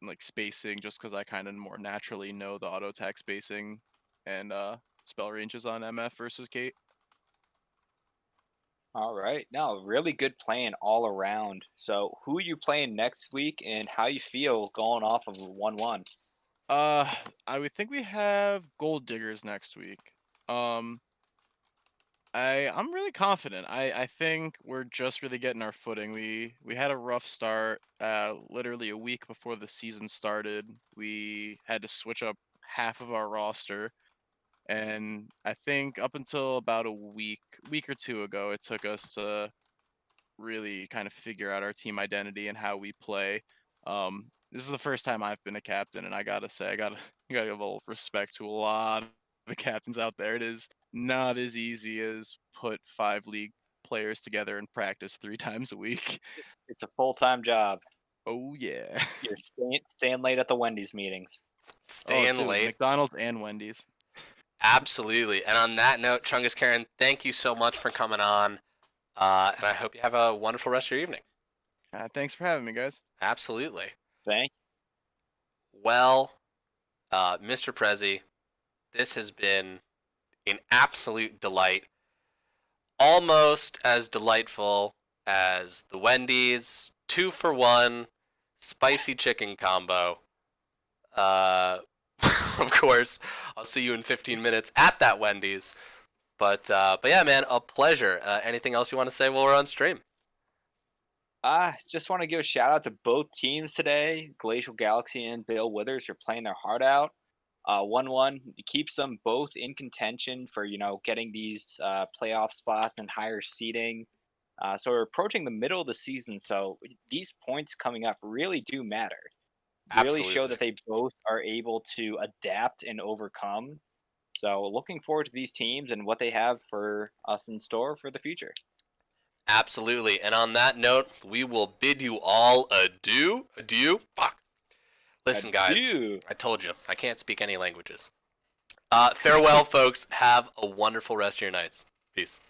like spacing, just because I kind of more naturally know the auto attack spacing and spell ranges on MF versus Kate. All right, now really good playing all around. So who are you playing next week, and how you feel going off of 1-1? Uh, I would think we have Gold Diggers next week. Um, I'm really confident. I think we're just really getting our footing. We had a rough start. Literally a week before the season started, we had to switch up half of our roster, and I think up until about a week or two ago, it took us to really kind of figure out our team identity and how we play. This is the first time I've been a captain, and I gotta say, I gotta give a little respect to a lot of the captains out there. It is not as easy as put 5 league players together and practice 3 times a week. It's a full-time job. Oh yeah. You're staying late at the Wendy's meetings. Oh Staying dude, late. McDonald's and Wendy's. Absolutely. And on that note, Chungus Karen, thank you so much for coming on. And I hope you have a wonderful rest of your evening. Thanks for having me, guys. Absolutely. Thank. Well, Mr. Prezi, this has been an absolute delight. Almost as delightful as the Wendy's 2-for-1 spicy chicken combo. Uh, of course, I'll see you in 15 minutes at that Wendy's. But yeah, man, a pleasure. Anything else you want to say while we're on stream? Just want to give a shout out to both teams today. Glacial Galaxy and Bill Withers are playing their heart out. 1-1 keeps them both in contention for getting these playoff spots and higher seeding. So we're approaching the middle of the season, so these points coming up really do matter. Really show Absolutely. that they both are able to adapt and overcome. So looking forward to these teams and what they have for us in store for the future. Absolutely. And on that note, we will bid you all adieu. Adieu. Fuck. Listen, guys. Adieu. I told you, I can't speak any languages. Farewell, folks. Have a wonderful rest of your nights. Peace.